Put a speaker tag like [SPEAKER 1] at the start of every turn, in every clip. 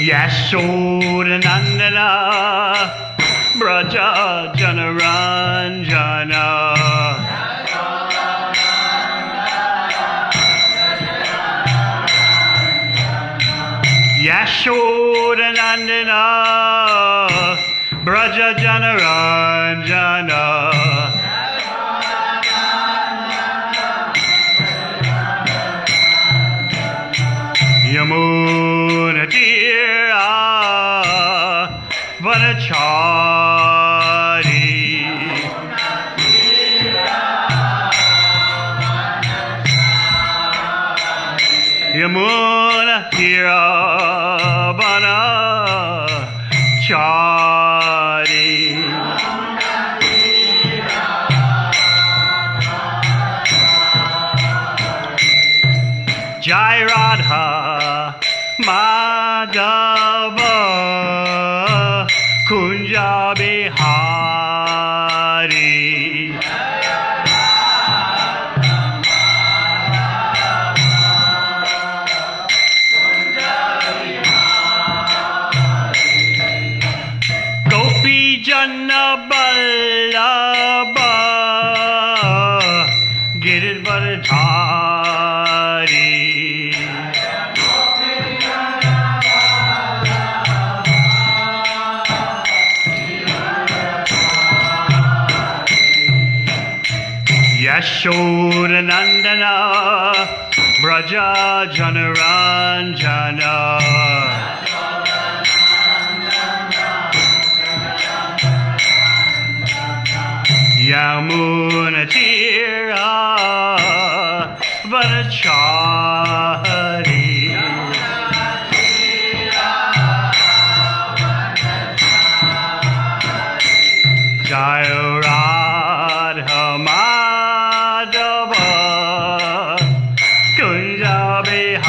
[SPEAKER 1] Yashodanandana Braja Janaranjana Yashodanandana Braja Janaranjana Yamuna Tira Vanachari Yamuna Tira Vanachari Jai Radha Madhava Kunja Bihari Gopi Janna Ballabha Giridvaradhari Yashodanandana Braja Janaranjana Yamuna Tira Vanachari Jaya Radha Madhava Kunja Bihari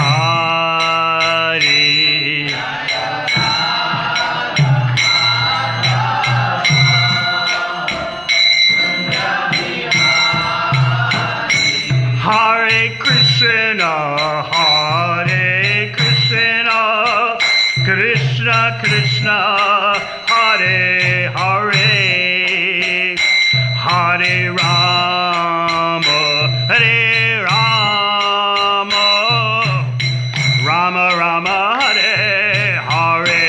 [SPEAKER 1] Hare Krishna Krishna Krishna Hare Hare Hare Rama Rama Rama Hare Hare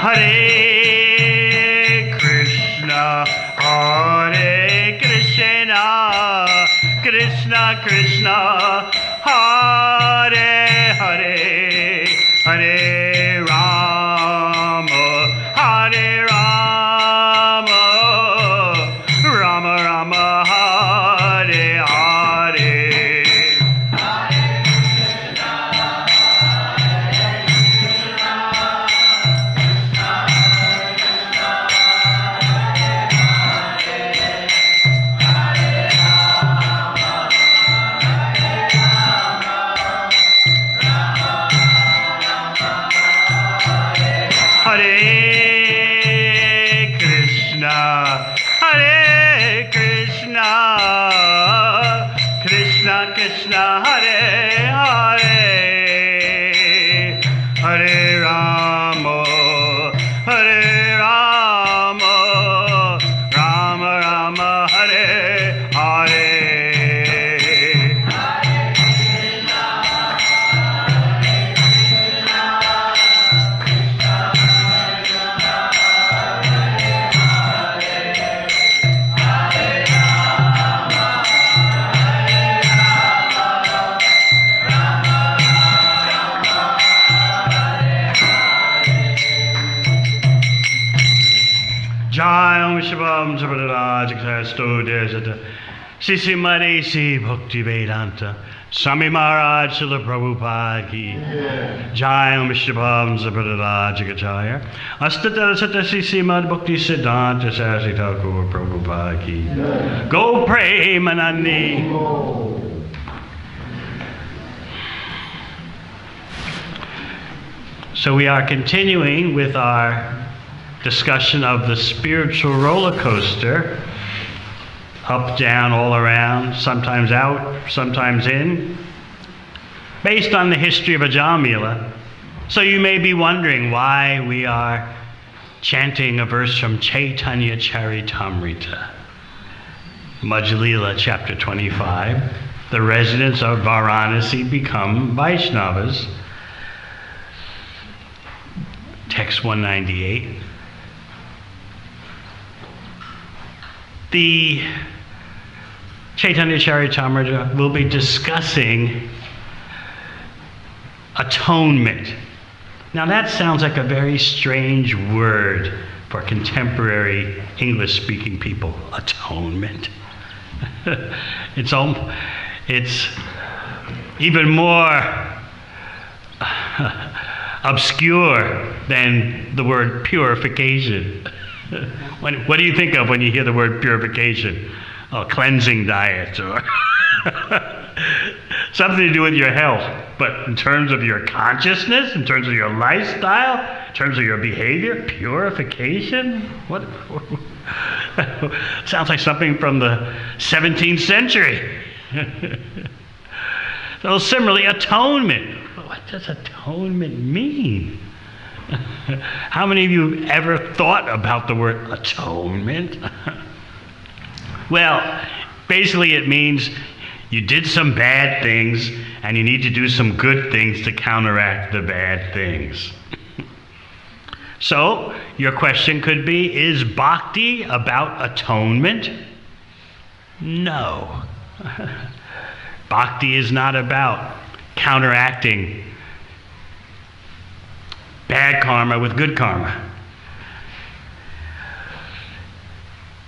[SPEAKER 1] Hare Krishna Krishna Krishna Hare Hare Hare Rama Rama Rama Hare Hare Krishna Hare Hare Hare Rama Rama Rama Hare Hare Jai Shivam Sabaraj Kristo Desata Sisi Marisi Bhakti Vedanta Swami Maharaja Srila Prabhupad ki Jai Om Vishwabham Zabrada Jagacharya Astatara Satasi Simad Bhakti Siddhanta Sarasi Thakur Prabhupad ki Go pray Manani. So we are continuing with our discussion of the spiritual roller coaster. Up, down, all around, sometimes out, sometimes in, based on the history of Madhya-lila. So you may be wondering why we are chanting a verse from Caitanya Caritamrita, Madhya-lila, chapter 25. The residents of Varanasi become Vaishnavas. Text 198. The Caitanya Caritamrita will be discussing atonement. Now that sounds like a very strange word for contemporary English-speaking people. Atonement. It's even more obscure than the word purification. What do you think of when you hear the word purification? Oh, cleansing diet or something to do with your health. But in terms of your consciousness, in terms of your lifestyle, in terms of your behavior, purification? What? Sounds like something from the 17th century. So similarly, atonement. What does atonement mean? How many of you have ever thought about the word atonement? Well, basically it means you did some bad things and you need to do some good things to counteract the bad things. So, your question could be, is bhakti about atonement? No. Bhakti is not about counteracting bad karma with good karma.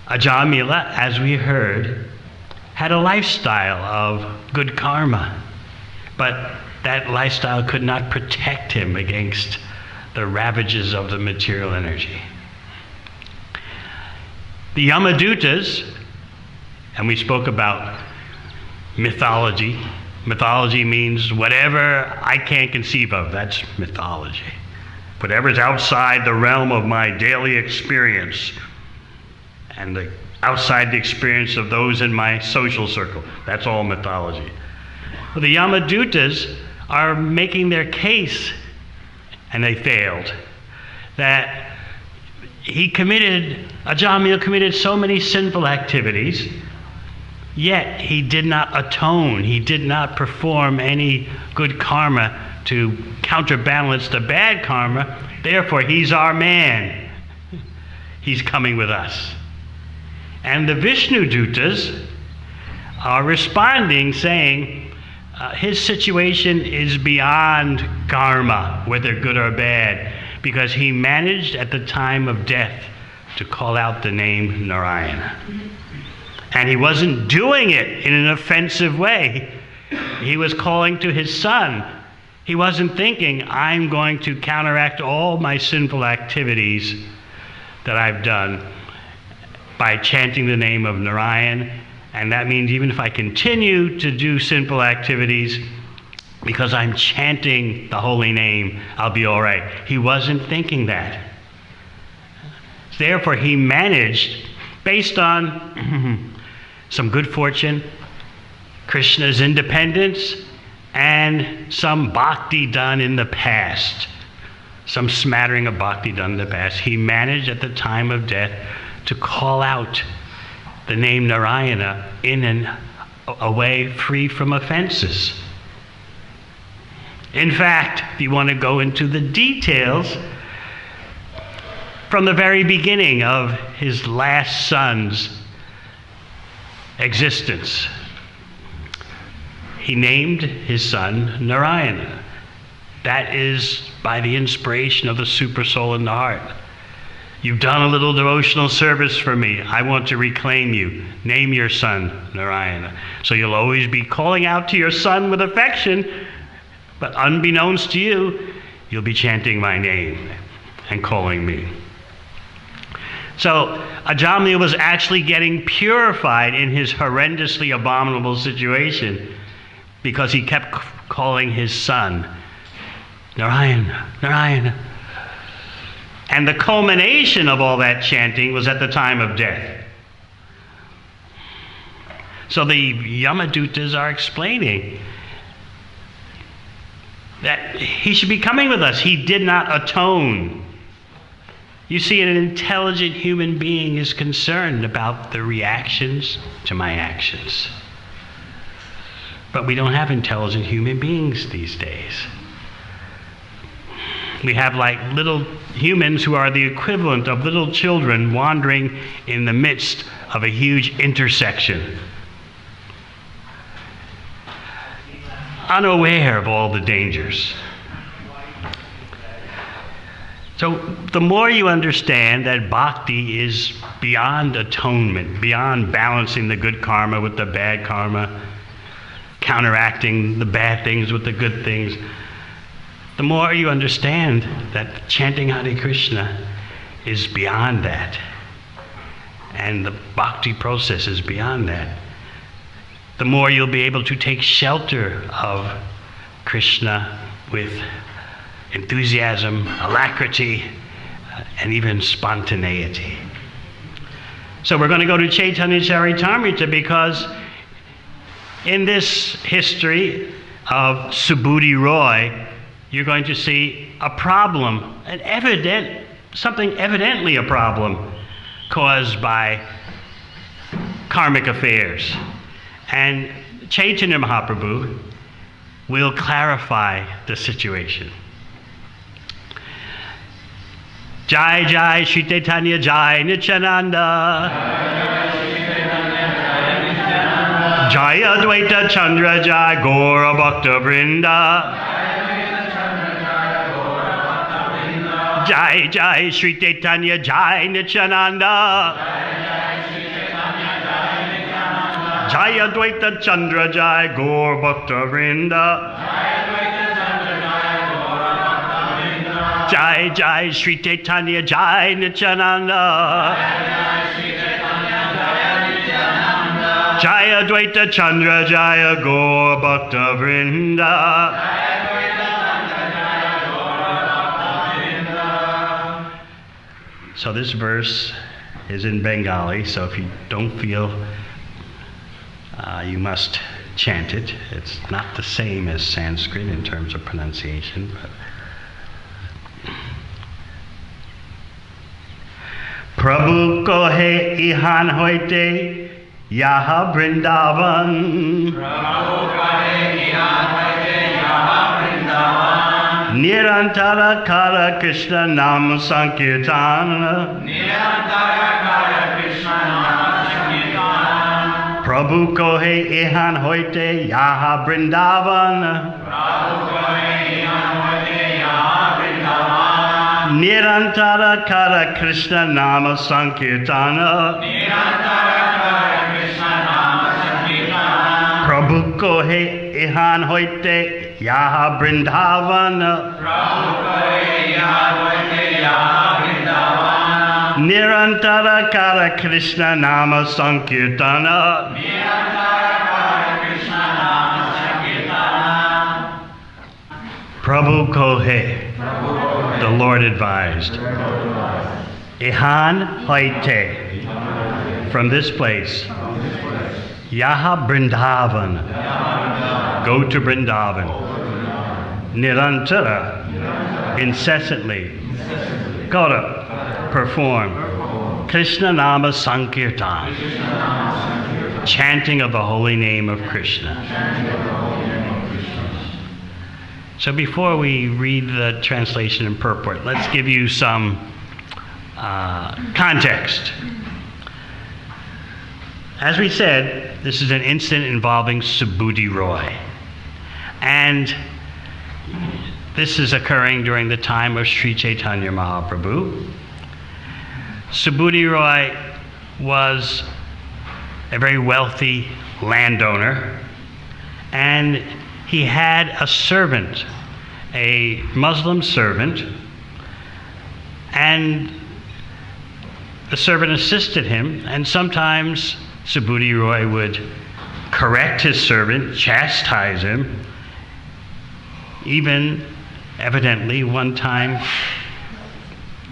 [SPEAKER 1] Madhya-lila, as we heard, had a lifestyle of good karma, but that lifestyle could not protect him against the ravages of the material energy. The Yamadutas, and we spoke about mythology. Mythology means whatever I can't conceive of, that's mythology. Whatever's outside the realm of my daily experience and outside the experience of those in my social circle, that's all mythology. Well, the Yamadutas are making their case, and they failed, that Madhya-lila committed so many sinful activities, yet he did not atone, he did not perform any good karma to counterbalance the bad karma. Therefore, he's our man. He's coming with us. And the Vishnu Dutas are responding, saying his situation is beyond karma, whether good or bad, because he managed at the time of death to call out the name Narayana. And he wasn't doing it in an offensive way. He was calling to his son. He wasn't thinking, I'm going to counteract all my sinful activities that I've done by chanting the name of Narayan. And that means even if I continue to do sinful activities, because I'm chanting the holy name, I'll be all right. He wasn't thinking that. Therefore, he managed, based on some good fortune, Krishna's independence, and some bhakti done in the past, some smattering of bhakti done in the past. He managed at the time of death to call out the name Narayana in a way free from offenses. In fact, if you want to go into the details, from the very beginning of his last son's existence, he named his son Narayana. That is by the inspiration of the super soul in the heart. You've done a little devotional service for me. I want to reclaim you. Name your son Narayana. So you'll always be calling out to your son with affection, but unbeknownst to you, you'll be chanting my name and calling me. So Ajamil was actually getting purified in his horrendously abominable situation because he kept calling his son Narayana, Narayana. And the culmination of all that chanting was at the time of death. So the Yamadutas are explaining that he should be coming with us. He did not atone. You see, an intelligent human being is concerned about the reactions to my actions. But we don't have intelligent human beings these days. We have like little humans who are the equivalent of little children wandering in the midst of a huge intersection, unaware of all the dangers. So the more you understand that bhakti is beyond atonement, beyond balancing the good karma with the bad karma, counteracting the bad things with the good things, the more you understand that chanting Hare Krishna is beyond that. And the bhakti process is beyond that. The more you'll be able to take shelter of Krishna with enthusiasm, alacrity, and even spontaneity. So we're going to go to Caitanya Caritamrita because in this history of Subhuti Roy, you're going to see a problem, something evidently a problem caused by karmic affairs. And Chaitanya Mahaprabhu will clarify the situation. Jai Jai Shri Caitanya Jai Nityananda Jai Advaita Chandra Jai Gaura Bhakta Vrinda Jai Jai Shri Caitanya Jai Nityananda Jai Advaita Chandra Jai Gaura Bhakta Vrinda Jai Jai Shri Caitanya Jai Nityananda Jai Advaita Chandra Jaya Gaura Bhakta Vrinda. So this verse is in Bengali, so if you don't feel you must chant it. It's not the same as Sanskrit in terms of pronunciation, but Prabhu ko hai ihan hoite yaha Vrindavan.
[SPEAKER 2] Prabhu ko hai ihan hoite yaha Vrindavan.
[SPEAKER 1] Nirantara kara Krishna nam sankirtan.
[SPEAKER 2] Nirantara kara Krishna nam sankirtan.
[SPEAKER 1] Prabhu ko hai ihan hoite yaha Vrindavan.
[SPEAKER 2] Prabhu ko hai ihan hoite yaha Vrindavan.
[SPEAKER 1] Nirantara kara Krishna nama sankirtana.
[SPEAKER 2] Nirantara kara Krishna nama sankirtana.
[SPEAKER 1] Prabhu ko hai ihan hoite yaha Vrindavana.
[SPEAKER 2] Prabhu ko hai ihan hoite yaha Vrindavan.
[SPEAKER 1] Nirantara kara Krishna nama sankirtana.
[SPEAKER 2] Nirantara kara Krishna nama sankirtana.
[SPEAKER 1] Prabhu ko hai, the Lord advised. Ihan hoite, from this place. Yaha Vrindavan, go to Vrindavan. Nirantara, incessantly. Gota, perform. Krishna Nama Sankirtan, chanting of the holy name of Krishna. So before we read the translation and purport, let's give you some context. As we said, this is an incident involving Subhuti Roy. And this is occurring during the time of Sri Caitanya Mahaprabhu. Subhuti Roy was a very wealthy landowner, and he had a servant, a Muslim servant, and the servant assisted him, and sometimes Subhuti Roy would correct his servant, chastise him, even evidently one time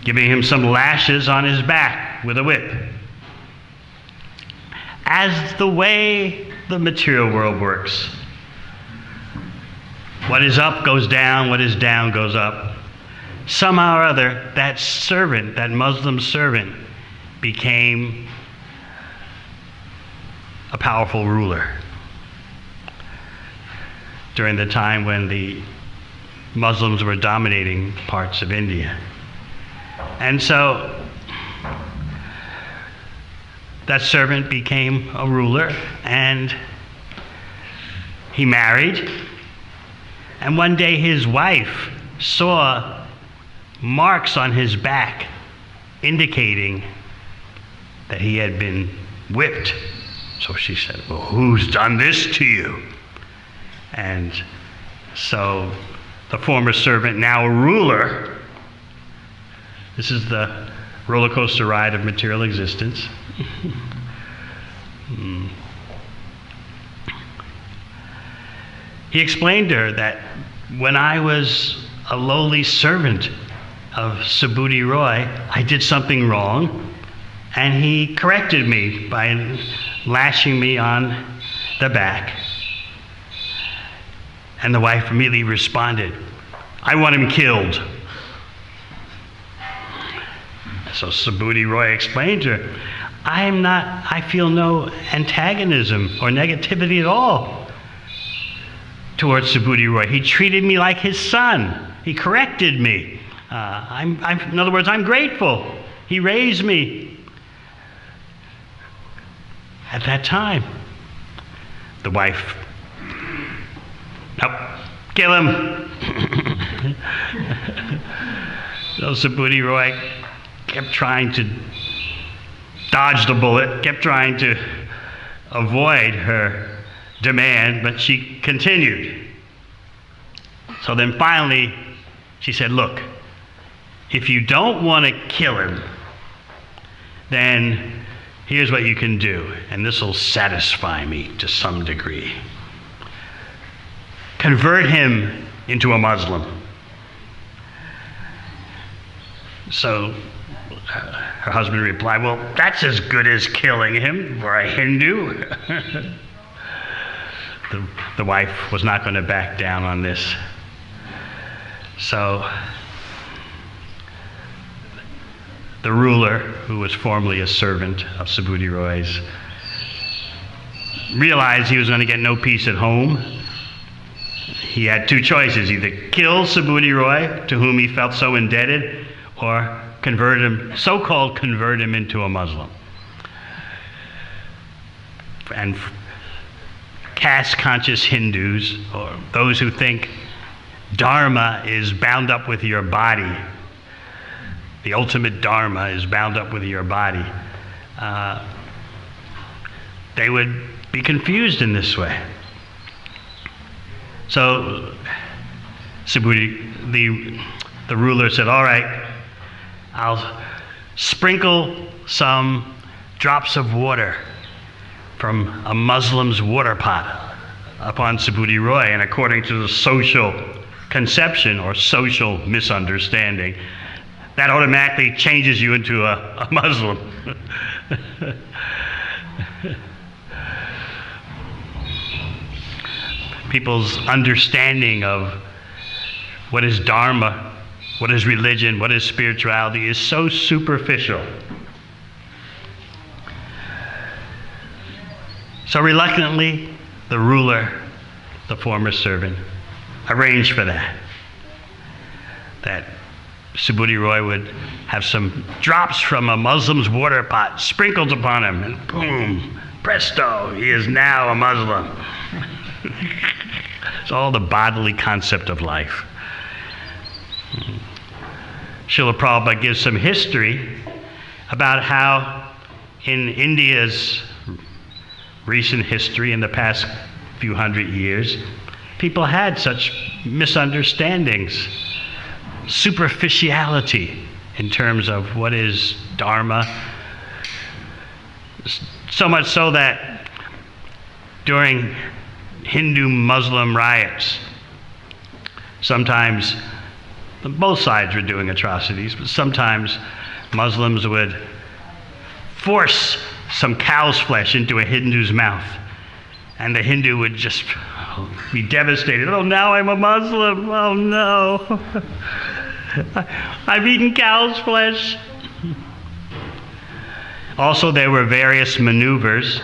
[SPEAKER 1] giving him some lashes on his back with a whip. As the way the material world works, what is up goes down, what is down goes up. Somehow or other, that servant, that Muslim servant, became a powerful ruler during the time when the Muslims were dominating parts of India. And so that servant became a ruler, and he married. And one day his wife saw marks on his back indicating that he had been whipped. So she said, "Well, who's done this to you?" And so the former servant, now a ruler, this is the roller coaster ride of material existence. He explained to her that when I was a lowly servant of Subhuti Roy, I did something wrong, and he corrected me by lashing me on the back. And the wife immediately responded, "I want him killed." So Subhuti Roy explained to her, I feel no antagonism or negativity at all towards Subhuti Roy. He treated me like his son. He corrected me. In other words, I'm grateful. He raised me. At that time, the wife, "Nope, kill him." So Subhuti Roy kept trying to dodge the bullet, kept trying to avoid her demand, but she continued. So then finally, she said, "Look, if you don't want to kill him, then here's what you can do, and this will satisfy me to some degree. Convert him into a Muslim." So her husband replied, "Well, that's as good as killing him for a Hindu." The wife was not going to back down on this. So the ruler, who was formerly a servant of Subhuti Roy's, realized he was going to get no peace at home. He had two choices: either kill Subhuti Roy, to whom he felt so indebted, or convert him, so-called convert him into a Muslim. And caste-conscious Hindus, or those who think Dharma is bound up with your body, the ultimate Dharma is bound up with your body, they would be confused in this way. So Subhuti, the ruler, said, "All right, I'll sprinkle some drops of water from a Muslim's water pot upon Subhuti Roy," and according to the social conception or social misunderstanding, that automatically changes you into a Muslim. People's understanding of what is Dharma, what is religion, what is spirituality is so superficial. So reluctantly, the ruler, the former servant, arranged for that Subhuti Roy would have some drops from a Muslim's water pot sprinkled upon him, and boom, presto, he is now a Muslim. It's all the bodily concept of life. Srila Prabhupada gives some history about how in India's recent history, in the past few hundred years, people had such misunderstandings, superficiality in terms of what is Dharma. So much so that during Hindu-Muslim riots, sometimes both sides were doing atrocities, but sometimes Muslims would force some cow's flesh into a Hindu's mouth, and the Hindu would just be devastated. Oh, now I'm a Muslim. Oh, no. I've eaten cow's flesh. Also, there were various maneuvers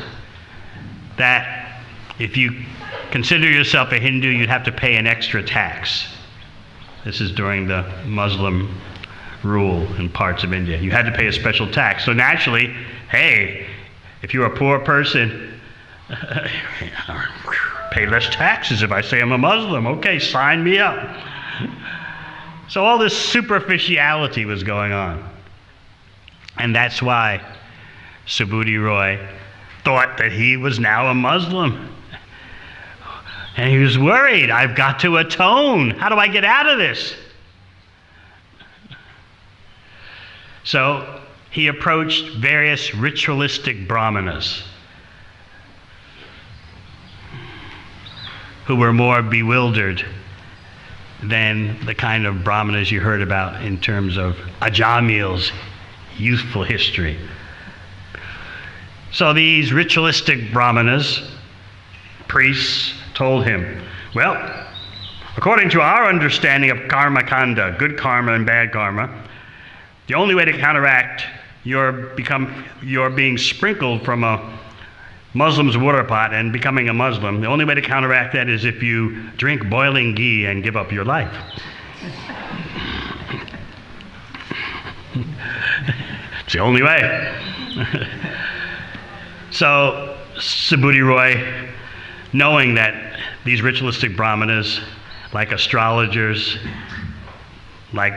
[SPEAKER 1] that if you consider yourself a Hindu, you'd have to pay an extra tax. This is during the Muslim rule in parts of India. You had to pay a special tax. So naturally, hey, if you're a poor person, pay less taxes if I say I'm a Muslim. Okay, sign me up. So all this superficiality was going on. And that's why Subhuti Roy thought that he was now a Muslim. And he was worried, I've got to atone. How do I get out of this? So he approached various ritualistic brahmanas who were more bewildered than the kind of brahmanas you heard about in terms of Ajamil's youthful history. So these ritualistic brahmanas, priests, told him, well, according to our understanding of karma kanda, good karma and bad karma, the only way to counteract your being sprinkled from a Muslim's water pot and becoming a Muslim, the only way to counteract that is if you drink boiling ghee and give up your life. It's the only way. So Subhuti Roy, knowing that these ritualistic brahmanas, like astrologers, like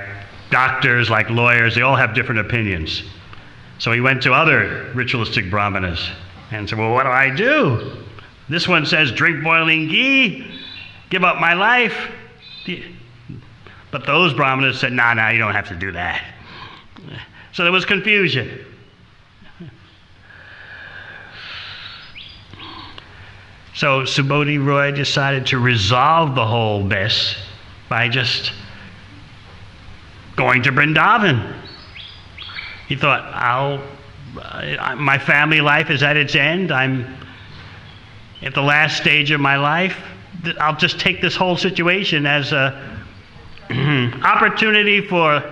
[SPEAKER 1] doctors, like lawyers, they all have different opinions. So he went to other ritualistic brahmanas and said, well, what do I do? This one says, drink boiling ghee, give up my life. But those brahmanas said, no, you don't have to do that. So there was confusion. So Subhuti Roy decided to resolve the whole mess by just going to Vrindavan. He thought, my family life is at its end. I'm at the last stage of my life. I'll just take this whole situation as an opportunity for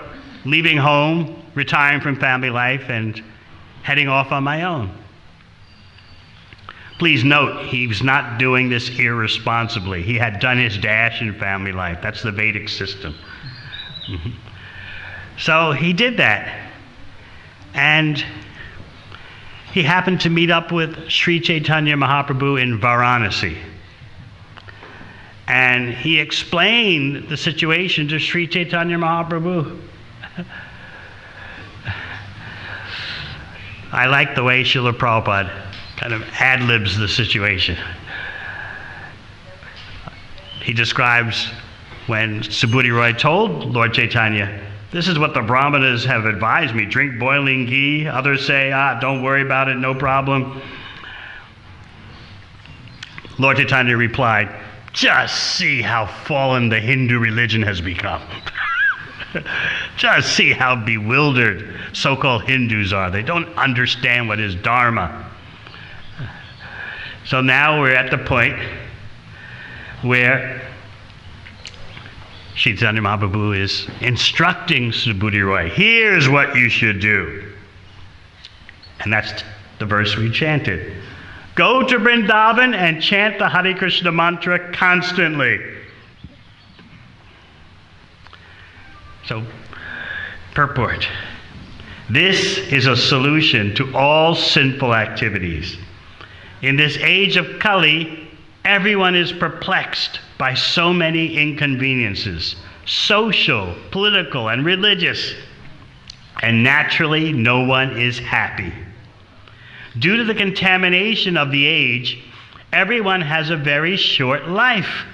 [SPEAKER 1] leaving home, retiring from family life, and heading off on my own. Please note, he was not doing this irresponsibly. He had done his dash in family life. That's the Vedic system. So he did that. And he happened to meet up with Sri Caitanya Mahaprabhu in Varanasi. And he explained the situation to Sri Caitanya Mahaprabhu. I like the way Srila Prabhupada kind of ad-libs the situation. He describes when Subhuti Roy told Lord Chaitanya, this is what the brahmanas have advised me, drink boiling ghee. Others say, don't worry about it, no problem. Lord Chaitanya replied, just see how fallen the Hindu religion has become. Just see how bewildered so-called Hindus are. They don't understand what is Dharma. So now we're at the point where Chaitanya Mahaprabhu is instructing Subhuti Roy, here's what you should do. And that's the verse we chanted. Go to Vrindavan and chant the Hare Krishna mantra constantly. So, purport. This is a solution to all sinful activities. In this age of Kali, everyone is perplexed by so many inconveniences, social, political, and religious. and naturally no one is happy. Due to the contamination of the age, everyone has a very short life.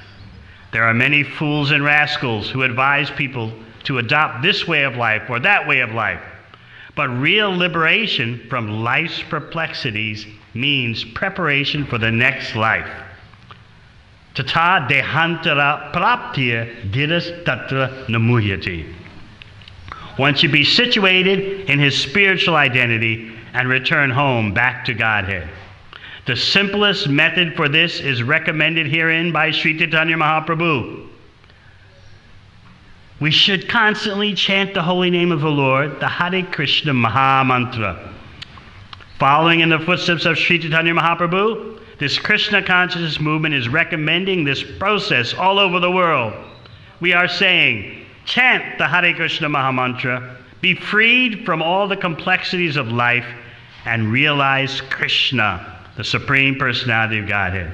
[SPEAKER 1] There are many fools and rascals who advise people to adopt this way of life or that way of life. But real liberation from life's perplexities means preparation for the next life. Tata dehantara praptya giras tatra namuyati. One should be situated in his spiritual identity and return home back to Godhead. The simplest method for this is recommended herein by Sri Caitanya Mahaprabhu. We should constantly chant the holy name of the Lord, the Hare Krishna Maha Mantra. Following in the footsteps of Sri Caitanya Mahaprabhu, this Krishna consciousness movement is recommending this process all over the world. We are saying, chant the Hare Krishna Maha Mantra, be freed from all the complexities of life, and realize Krishna, the Supreme Personality of Godhead.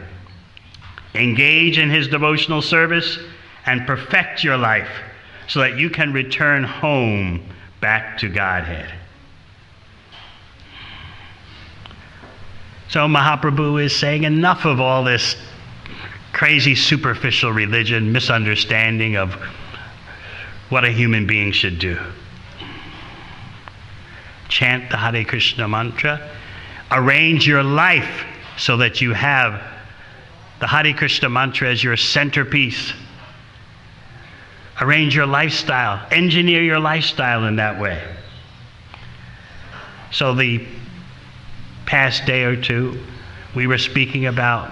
[SPEAKER 1] Engage in his devotional service and perfect your life so that you can return home back to Godhead. So Mahaprabhu is saying enough of all this crazy superficial religion, misunderstanding of what a human being should do. Chant the Hare Krishna mantra. Arrange your life so that you have the Hare Krishna mantra as your centerpiece. Arrange your lifestyle. Engineer your lifestyle in that way. So the past day or two, we were speaking about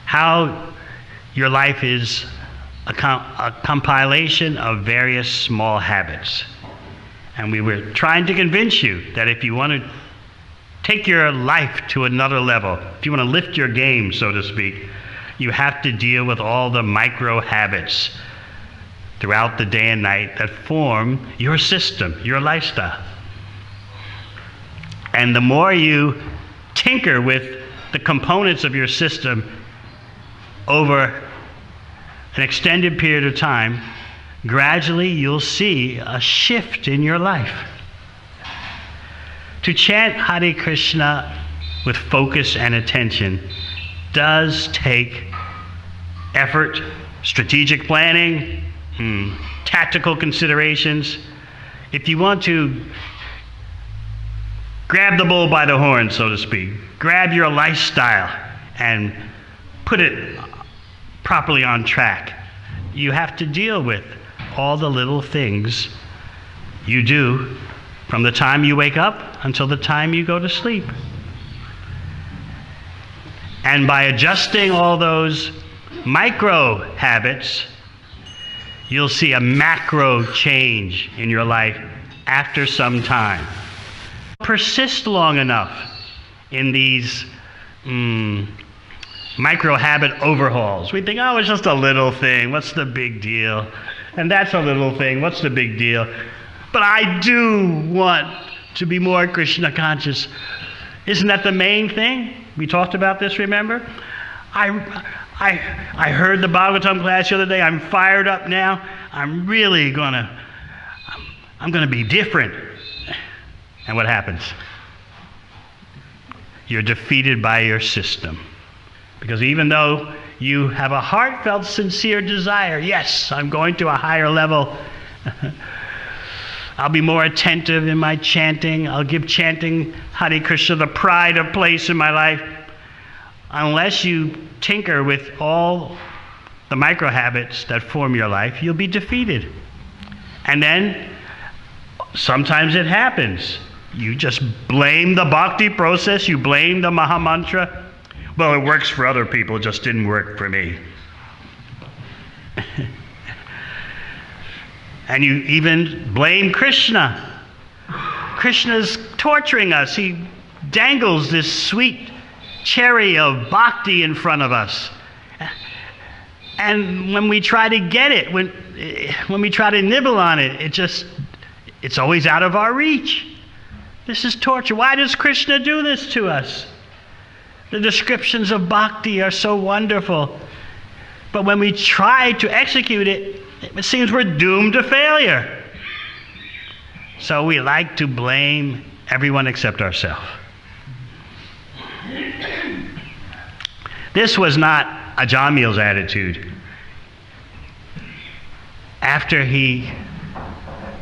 [SPEAKER 1] how your life is a compilation of various small habits. And we were trying to convince you that if you want to take your life to another level, if you want to lift your game, so to speak, you have to deal with all the micro habits throughout the day and night that form your system, your lifestyle. And the more you tinker with the components of your system over an extended period of time, gradually you'll see a shift in your life. To chant Hare Krishna with focus and attention does take effort, strategic planning, tactical considerations. If you want to grab the bull by the horn, so to speak, grab your lifestyle and put it properly on track, you have to deal with all the little things you do from the time you wake up until the time you go to sleep. And by adjusting all those micro habits, you'll see a macro change in your life after some time. Persist long enough in these micro habit overhauls. We think, oh, it's just a little thing. What's the big deal? And that's a little thing. What's the big deal? But I do want to be more Krishna conscious. Isn't that the main thing? We talked about this, remember? I heard the Bhagavatam class the other day. I'm fired up now. I'm gonna be different. And what happens? You're defeated by your system. Because even though you have a heartfelt, sincere desire, yes, I'm going to a higher level. I'll be more attentive in my chanting. I'll give chanting Hare Krishna the pride of place in my life. Unless you tinker with all the micro habits that form your life, you'll be defeated. And then sometimes it happens. You just blame the bhakti process, you blame the Maha Mantra. Well, it works for other people, it just didn't work for me. And you even blame Krishna. Krishna's torturing us. He dangles this sweet cherry of bhakti in front of us. And when we try to get it, when we try to nibble on it, it's always out of our reach. This is torture. Why does Krishna do this to us? The descriptions of bhakti are so wonderful. But when we try to execute it, it seems we're doomed to failure. So we like to blame everyone except ourselves. This was not Ajamil's attitude. After he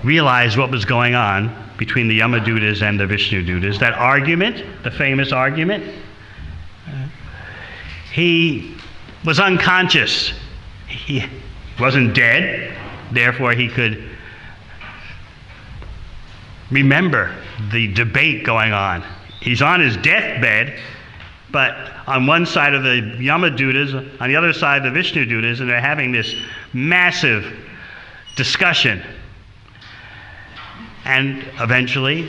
[SPEAKER 1] realized what was going on between the Yamadutas and the Vishnudutas, that argument, the famous argument, he was unconscious. He wasn't dead, therefore he could remember the debate going on. He's on his deathbed, but on one side of the Yamadutas, on the other side the Vishnudutas, and they're having this massive discussion. And eventually,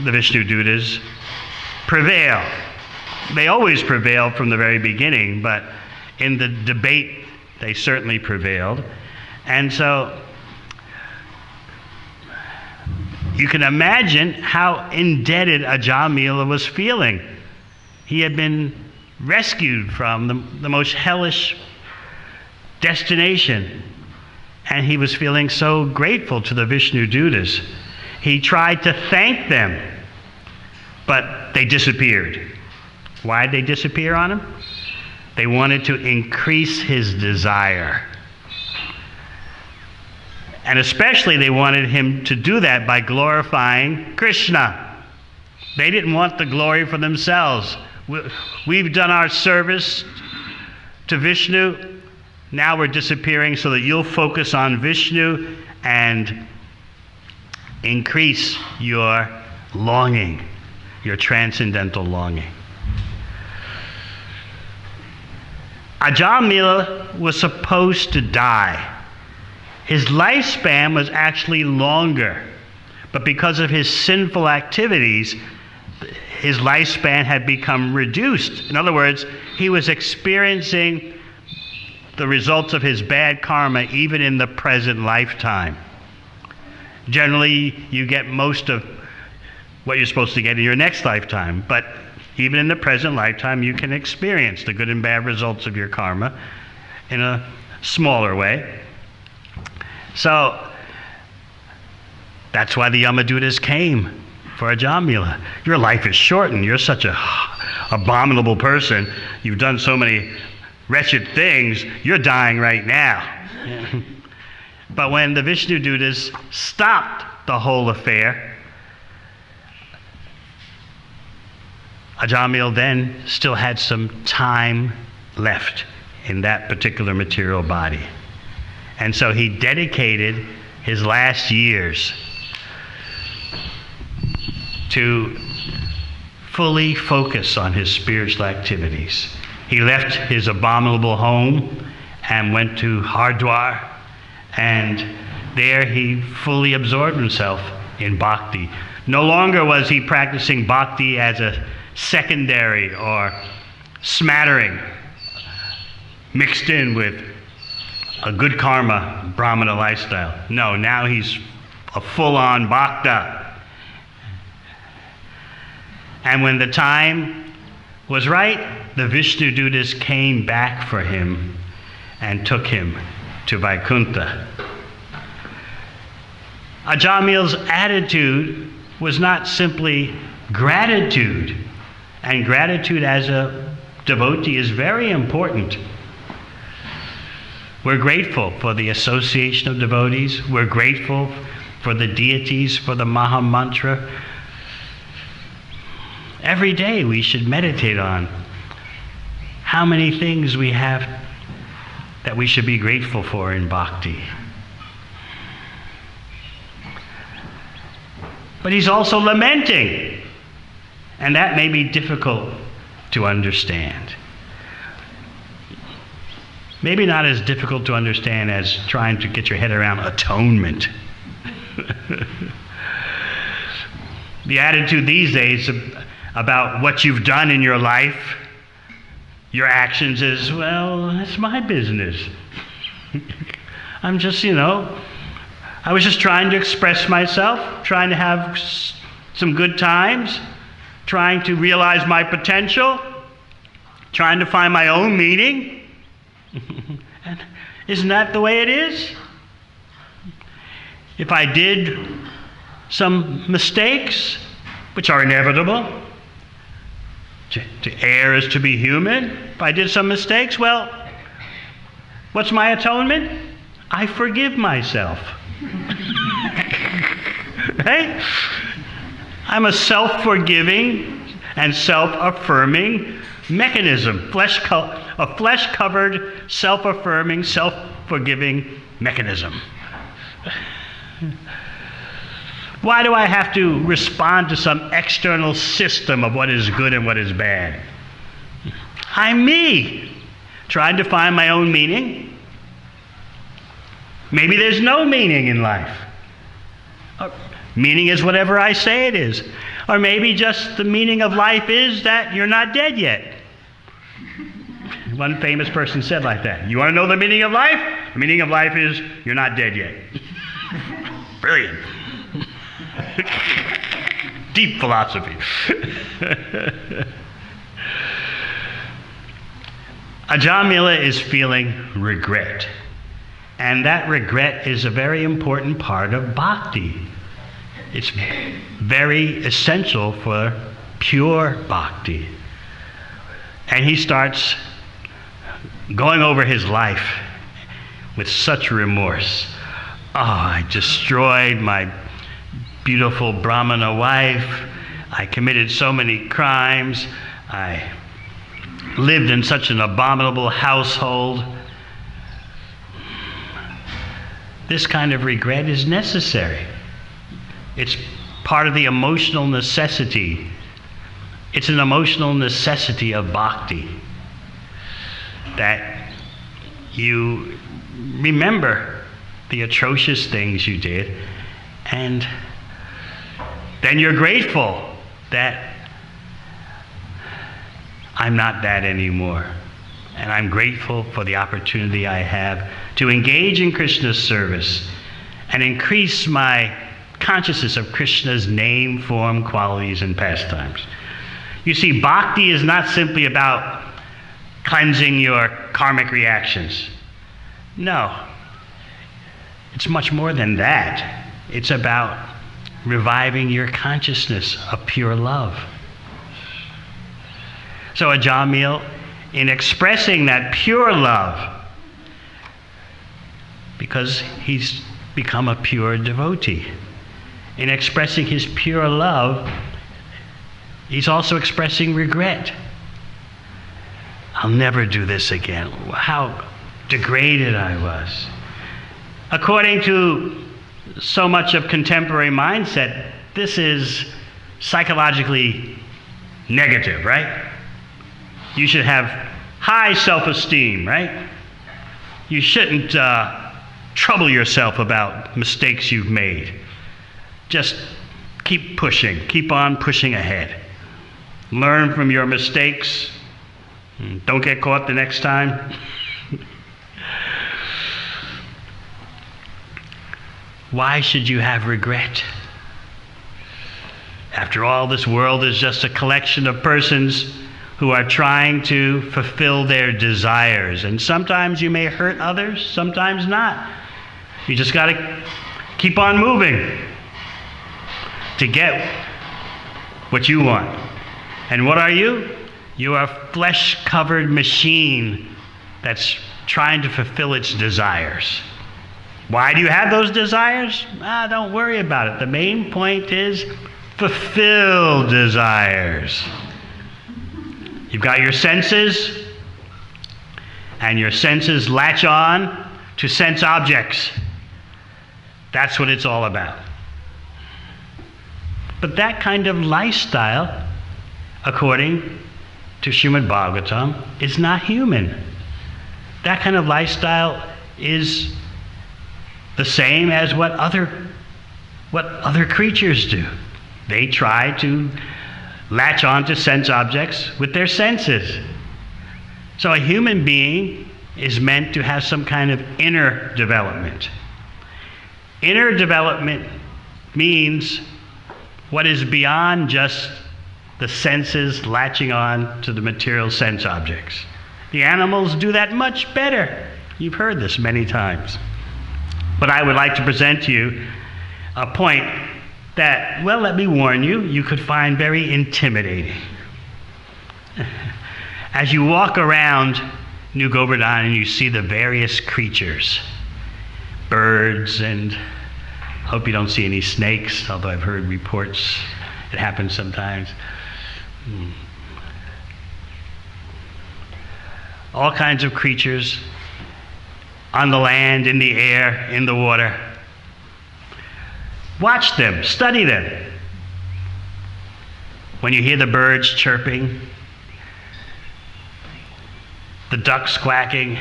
[SPEAKER 1] the Vishnudutas prevail. They always prevail from the very beginning, but in the debate, they certainly prevailed. And so, you can imagine how indebted Ajamila was feeling. He had been rescued from the most hellish destination, and he was feeling so grateful to the Vishnudutas. He tried to thank them, but they disappeared. Why did they disappear on him? They wanted to increase his desire. And especially they wanted him to do that by glorifying Krishna. They didn't want the glory for themselves. We've done our service to Vishnu. Now we're disappearing so that you'll focus on Vishnu and increase your longing, your transcendental longing. Ajamila was supposed to die. His lifespan was actually longer, but because of his sinful activities, his lifespan had become reduced. In other words, he was experiencing the results of his bad karma even in the present lifetime. Generally, you get most of what you're supposed to get in your next lifetime, but even in the present lifetime, you can experience the good and bad results of your karma in a smaller way. So, that's why the Yamadutas came for Ajamila. Your life is shortened. You're such a abominable person. You've done so many wretched things. You're dying right now. But when the Vishnudutas stopped the whole affair, Ajamil then still had some time left in that particular material body. And so he dedicated his last years to fully focus on his spiritual activities. He left his abominable home and went to Hardwar, and there he fully absorbed himself in bhakti. No longer was he practicing bhakti as a secondary or smattering mixed in with a good karma Brahmana lifestyle. No, now he's a full-on bhakta. And when the time was right, the Vishnudutas came back for him and took him to Vaikuntha. Ajamil's attitude was not simply gratitude, and gratitude as a devotee is very important. We're grateful for the association of devotees. We're grateful for the deities, for the Maha Mantra. Every day we should meditate on how many things we have that we should be grateful for in bhakti. But he's also lamenting, and that may be difficult to understand. Maybe not as difficult to understand as trying to get your head around atonement. The attitude these days about what you've done in your life, your actions is, well, that's my business. I'm just, I was just trying to express myself, trying to have some good times, trying to realize my potential, trying to find my own meaning. And isn't that the way it is? If I did some mistakes, which are inevitable. To err is to be human. If I did some mistakes, well, what's my atonement? I forgive myself. Right? I'm a self-forgiving and self-affirming mechanism. A flesh-covered, self-affirming, self-forgiving mechanism. Why do I have to respond to some external system of what is good and what is bad? I'm me, trying to find my own meaning. Maybe there's no meaning in life. Meaning is whatever I say it is. Or maybe just the meaning of life is that you're not dead yet. One famous person said like that. You want to know the meaning of life? The meaning of life is you're not dead yet. Brilliant. Deep philosophy. Ajamila is feeling regret. And that regret is a very important part of bhakti. It's very essential for pure bhakti. And he starts going over his life with such remorse. Oh, I destroyed my beautiful Brahmana wife. I committed so many crimes. I lived in such an abominable household. This kind of regret is necessary. It's part of the emotional necessity. It's an emotional necessity of bhakti that you remember the atrocious things you did, and then you're grateful that I'm not that anymore. And I'm grateful for the opportunity I have to engage in Krishna's service and increase my consciousness of Krishna's name, form, qualities, and pastimes. You see, bhakti is not simply about cleansing your karmic reactions. No. It's much more than that. It's about reviving your consciousness of pure love. So Ajamil, in expressing that pure love, because he's become a pure devotee, in expressing his pure love, he's also expressing regret. I'll never do this again. How degraded I was. According to so much of contemporary mindset, this is psychologically negative, right? You should have high self-esteem, right? You shouldn't trouble yourself about mistakes you've made. Just keep pushing. Keep on pushing ahead. Learn from your mistakes. Don't get caught the next time. Why should you have regret? After all, this world is just a collection of persons who are trying to fulfill their desires. And sometimes you may hurt others, sometimes not. You just got to keep on moving to get what you want. And what are you? You are a flesh-covered machine that's trying to fulfill its desires. Why do you have those desires? Don't worry about it. The main point is fulfill desires. You've got your senses, and your senses latch on to sense objects. That's what it's all about. But that kind of lifestyle, according to Srimad Bhagavatam, is not human. That kind of lifestyle is the same as what other creatures do. They try to latch on to sense objects with their senses. So a human being is meant to have some kind of inner development. Inner development means what is beyond just the senses latching on to the material sense objects. The animals do that much better. You've heard this many times. But I would like to present to you a point that, well, let me warn you, you could find very intimidating. As you walk around New Govardhana and you see the various creatures, birds, and hope you don't see any snakes, although I've heard reports it happens sometimes. All kinds of creatures on the land, in the air, in the water. Watch them, study them. When you hear the birds chirping, the ducks quacking,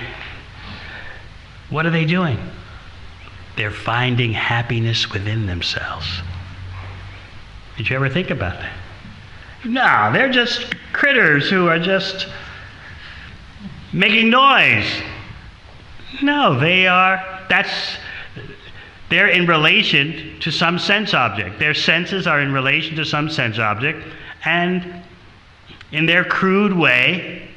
[SPEAKER 1] what are they doing? They're finding happiness within themselves. Did you ever think about that? No, they're just critters who are just making noise. No, they're in relation to some sense object. Their senses are in relation to some sense object, and in their crude way,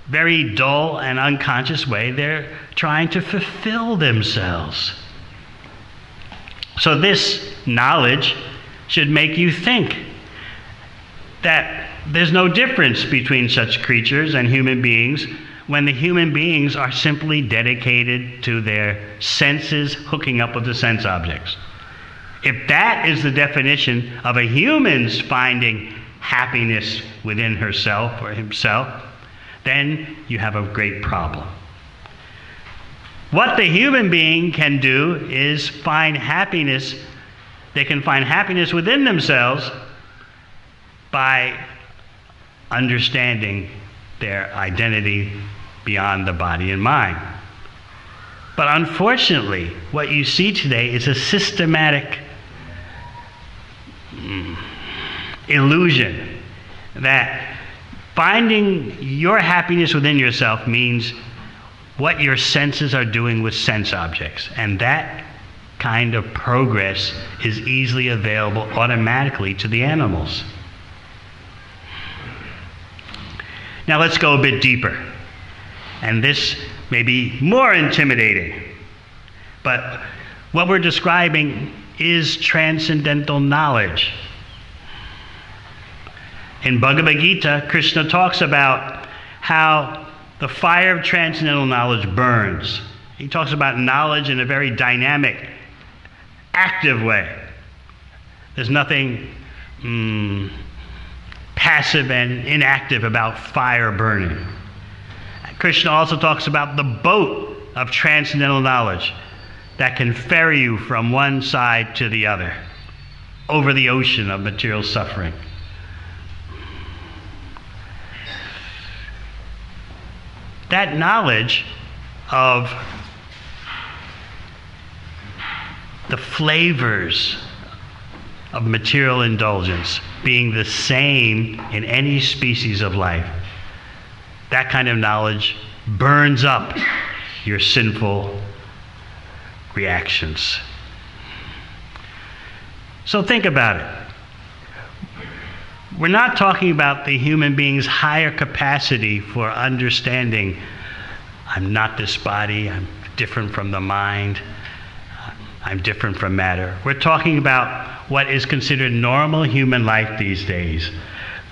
[SPEAKER 1] very dull and unconscious way, they're trying to fulfill themselves. So this knowledge should make you think that there's no difference between such creatures and human beings when the human beings are simply dedicated to their senses hooking up with the sense objects. If that is the definition of a human's finding happiness within herself or himself, then you have a great problem. What the human being can do is find happiness. They can find happiness within themselves by understanding their identity beyond the body and mind. But unfortunately, what you see today is a systematic illusion that finding your happiness within yourself means what your senses are doing with sense objects. And that kind of progress is easily available automatically to the animals. Now let's go a bit deeper. And this may be more intimidating. But what we're describing is transcendental knowledge. In Bhagavad-Gita, Krishna talks about how the fire of transcendental knowledge burns. He talks about knowledge in a very dynamic, active way. There's nothing passive and inactive about fire burning. Krishna also talks about the boat of transcendental knowledge that can ferry you from one side to the other, over the ocean of material suffering. That knowledge of the flavors of material indulgence being the same in any species of life, that kind of knowledge burns up your sinful reactions. So think about it. We're not talking about the human being's higher capacity for understanding, I'm not this body, I'm different from the mind, I'm different from matter. We're talking about what is considered normal human life these days.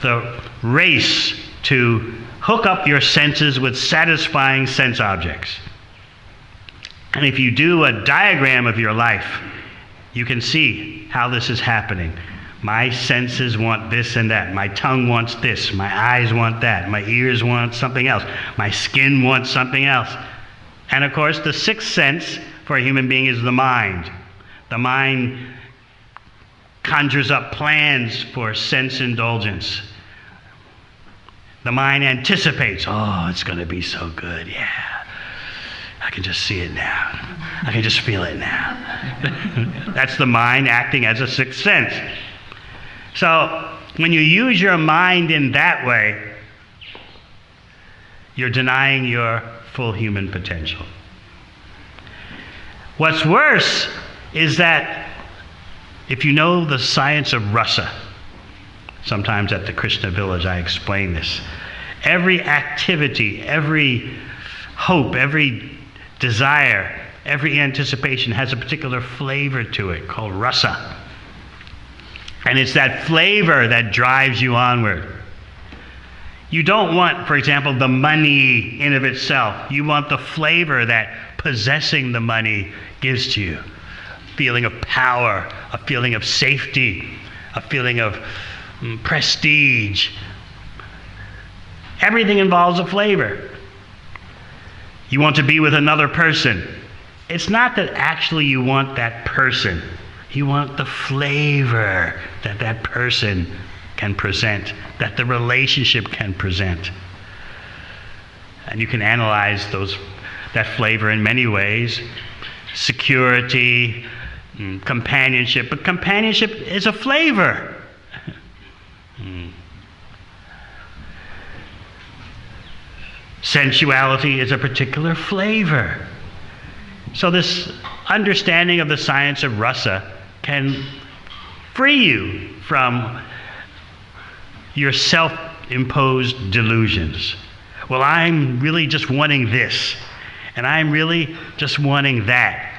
[SPEAKER 1] The race to hook up your senses with satisfying sense objects. And if you do a diagram of your life, you can see how this is happening. My senses want this and that. My tongue wants this. My eyes want that. My ears want something else. My skin wants something else. And of course, the sixth sense for a human being is the mind. The mind conjures up plans for sense indulgence. The mind anticipates, oh, it's going to be so good, yeah. I can just see it now. I can just feel it now. That's the mind acting as a sixth sense. So when you use your mind in that way, you're denying your full human potential. What's worse is that if you know the science of rasa, sometimes at the Krishna village I explain this, every activity, every hope, every desire, every anticipation has a particular flavor to it called rasa. And it's that flavor that drives you onward. You don't want, for example, the money in of itself. You want the flavor that possessing the money gives to you. A feeling of power, a feeling of safety, a feeling of prestige. Everything involves a flavor. You want to be with another person. It's not that actually you want that person. You want the flavor that that person can present, that the relationship can present. And you can analyze that flavor in many ways. Security, companionship, but companionship is a flavor. Sensuality is a particular flavor. So this understanding of the science of rasa can free you from your self-imposed delusions. Well, I'm really just wanting this, and I'm really just wanting that.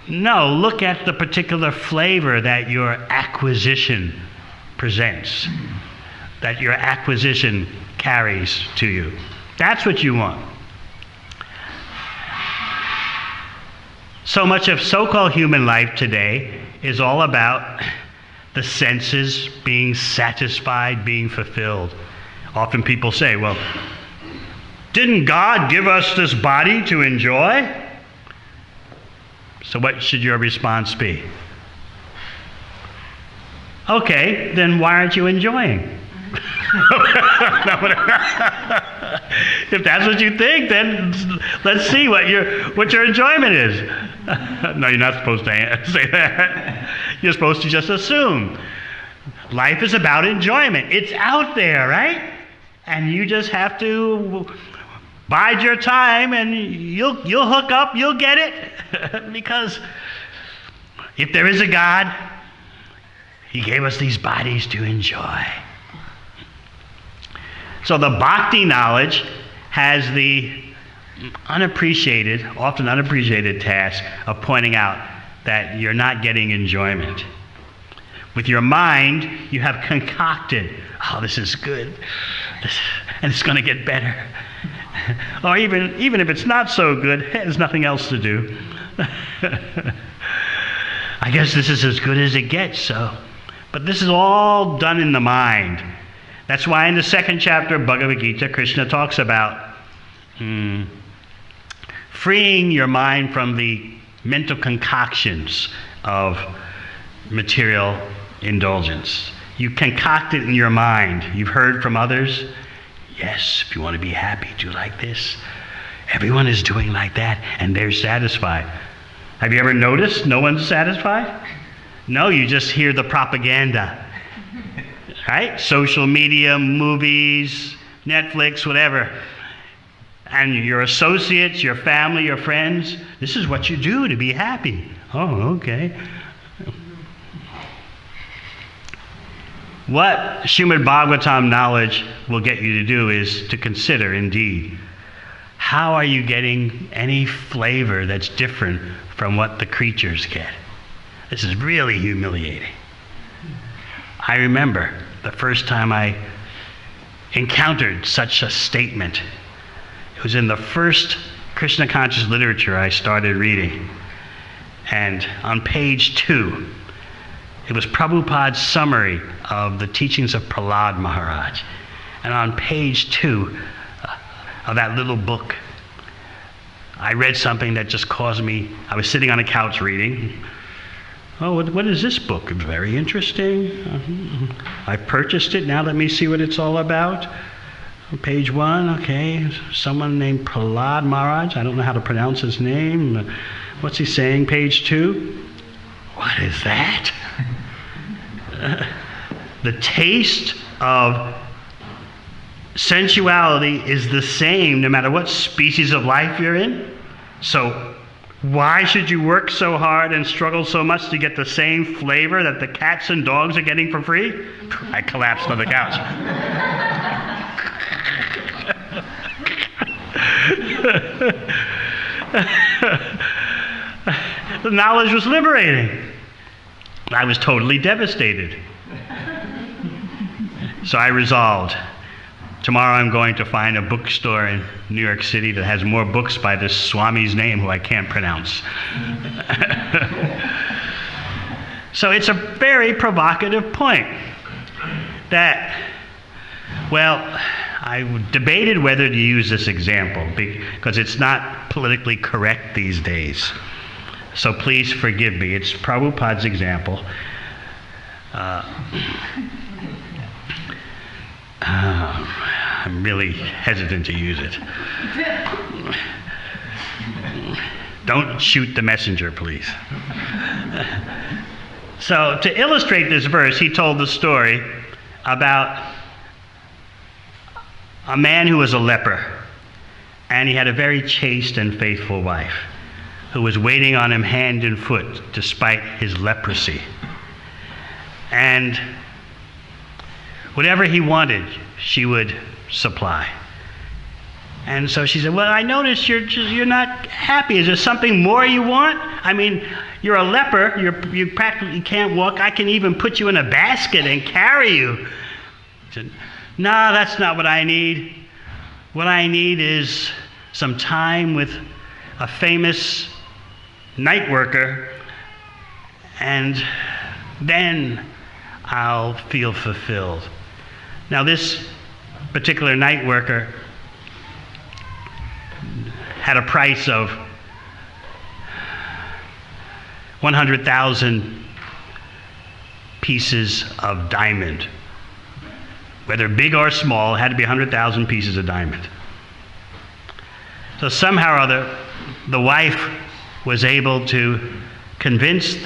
[SPEAKER 1] No, look at the particular flavor that your acquisition presents, that your acquisition carries to you. That's what you want. So much of so-called human life today is all about the senses being satisfied, being fulfilled. Often people say, well, didn't God give us this body to enjoy? So what should your response be? Okay, then why aren't you enjoying? If that's what you think, then let's see what your enjoyment is. No, you're not supposed to say that. You're supposed to just assume. Life is about enjoyment. It's out there, right? And you just have to bide your time, and you'll hook up, you'll get it. Because if there is a God, He gave us these bodies to enjoy. So the bhakti knowledge has the often unappreciated task of pointing out that you're not getting enjoyment. With your mind, you have concocted, oh, this is good, and it's going to get better. Or even if it's not so good, there's nothing else to do. I guess this is as good as it gets, so. But this is all done in the mind. That's why in the 2nd chapter of Bhagavad-Gita, Krishna talks about freeing your mind from the mental concoctions of material indulgence. You concoct it in your mind. You've heard from others, yes, if you want to be happy, do like this. Everyone is doing like that, and they're satisfied. Have you ever noticed no one's satisfied? No, you just hear the propaganda. Right? Social media, movies, Netflix, whatever. And your associates, your family, your friends, this is what you do to be happy. Oh, okay. What Srimad Bhagavatam knowledge will get you to do is to consider, indeed, how are you getting any flavor that's different from what the creatures get? This is really humiliating. I remember the first time I encountered such a statement. It was in the first Krishna conscious literature I started reading. And on page 2, it was Prabhupada's summary of the teachings of Prahlada Maharaja. And on page 2 of that little book, I read something that just caused me, I was sitting on a couch reading. Oh, what is this book? It's very interesting. I purchased it. Now let me see what it's all about. Page 1, okay. Someone named Prahlada Maharaj. I don't know how to pronounce his name. What's he saying? Page 2. What is that? The taste of sensuality is the same no matter what species of life you're in. So why should you work so hard and struggle so much to get the same flavor that the cats and dogs are getting for free? I collapsed on the couch. The knowledge was liberating. I was totally devastated. So I resolved, tomorrow I'm going to find a bookstore in New York City that has more books by this Swami's name who I can't pronounce. So it's a very provocative point that, well, I debated whether to use this example because it's not politically correct these days. So please forgive me. It's Prabhupada's example. I'm really hesitant to use it. Don't shoot the messenger, please. So to illustrate this verse, he told the story about a man who was a leper, and he had a very chaste and faithful wife who was waiting on him hand and foot despite his leprosy. And whatever he wanted, she would supply. And so she said, well, I noticed you're not happy. Is there something more you want? I mean, you're a leper. You practically can't walk. I can even put you in a basket and carry you. He said, no, that's not what I need. What I need is some time with a famous night worker, and then I'll feel fulfilled. Now, this particular night worker had a price of 100,000 pieces of diamond. Whether big or small, it had to be 100,000 pieces of diamond. So somehow or other, the wife was able to convince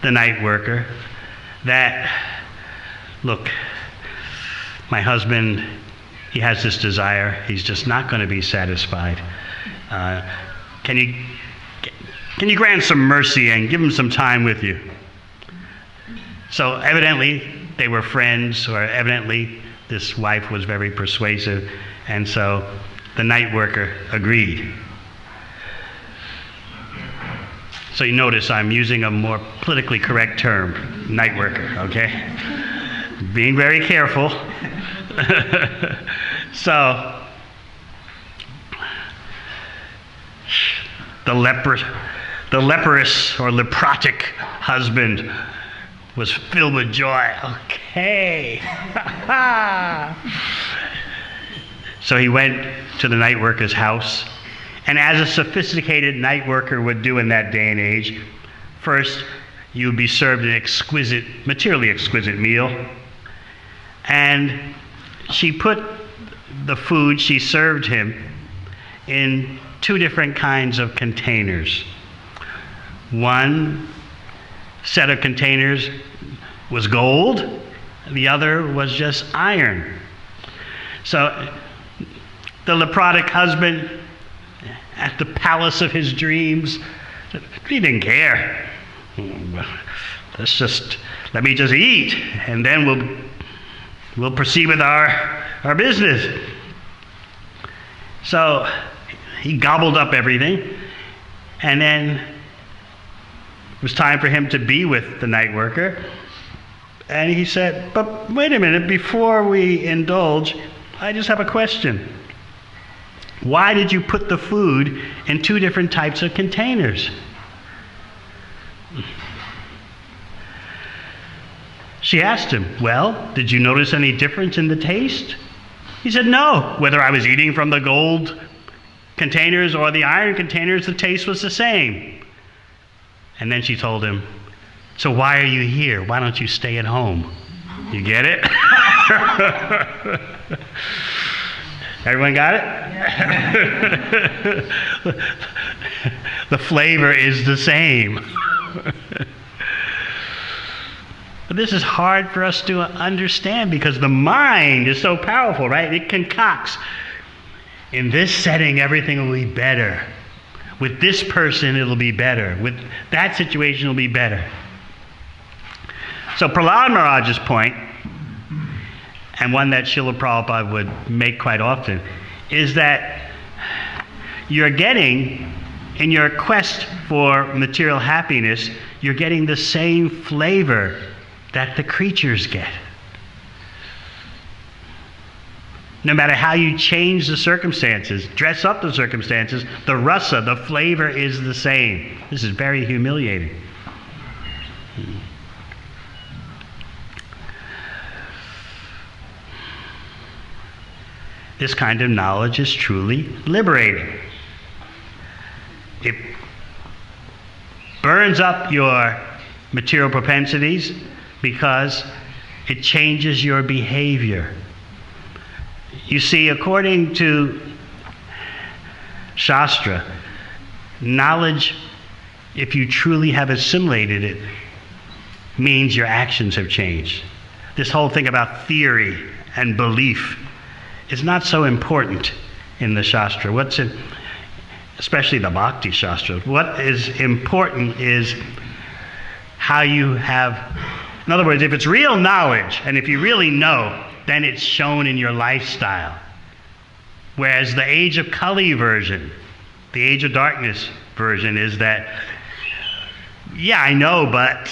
[SPEAKER 1] the night worker that, look, my husband, he has this desire. He's just not going to be satisfied. Can you grant some mercy and give him some time with you? So evidently they were friends, or evidently this wife was very persuasive, and so the night worker agreed. So you notice I'm using a more politically correct term, night worker, okay? Being very careful. So the leprous or leprotic husband was filled with joy. Okay. So he went to the night worker's house, and as a sophisticated night worker would do in that day and age, first you would be served an exquisite, materially exquisite meal, and she put the food she served him in two different kinds of containers. One set of containers was gold, the other was just iron. So the leprotic husband, at the palace of his dreams, he didn't care. Let me just eat, and then we'll proceed with our business. So he gobbled up everything, and then it was time for him to be with the night worker. And he said, but wait a minute, before we indulge, I just have a question. Why did you put the food in two different types of containers? She asked him, well, did you notice any difference in the taste? He said, no. Whether I was eating from the gold containers or the iron containers, the taste was the same. And then she told him, so why are you here? Why don't you stay at home? You get it? Everyone got it? Yeah. The flavor is the same. But this is hard for us to understand because the mind is so powerful, right? It concocts. In this setting, everything will be better. With this person, it'll be better. With that situation, it'll be better. So Prahlada Maharaja's point, and one that Srila Prabhupada would make quite often, is that you're getting, in your quest for material happiness, you're getting the same flavor that the creatures get. No matter how you change the circumstances, dress up the circumstances, the rasa, the flavor is the same. This is very humiliating. This kind of knowledge is truly liberating. It burns up your material propensities because it changes your behavior. You see, according to Shastra, knowledge, if you truly have assimilated it, means your actions have changed. This whole thing about theory and belief is not so important in the Shastra. Especially the Bhakti Shastra. What is important is how you have, in other words, if it's real knowledge, and if you really know, then it's shown in your lifestyle. Whereas the age of Kali version, the age of darkness version is that, yeah, I know, but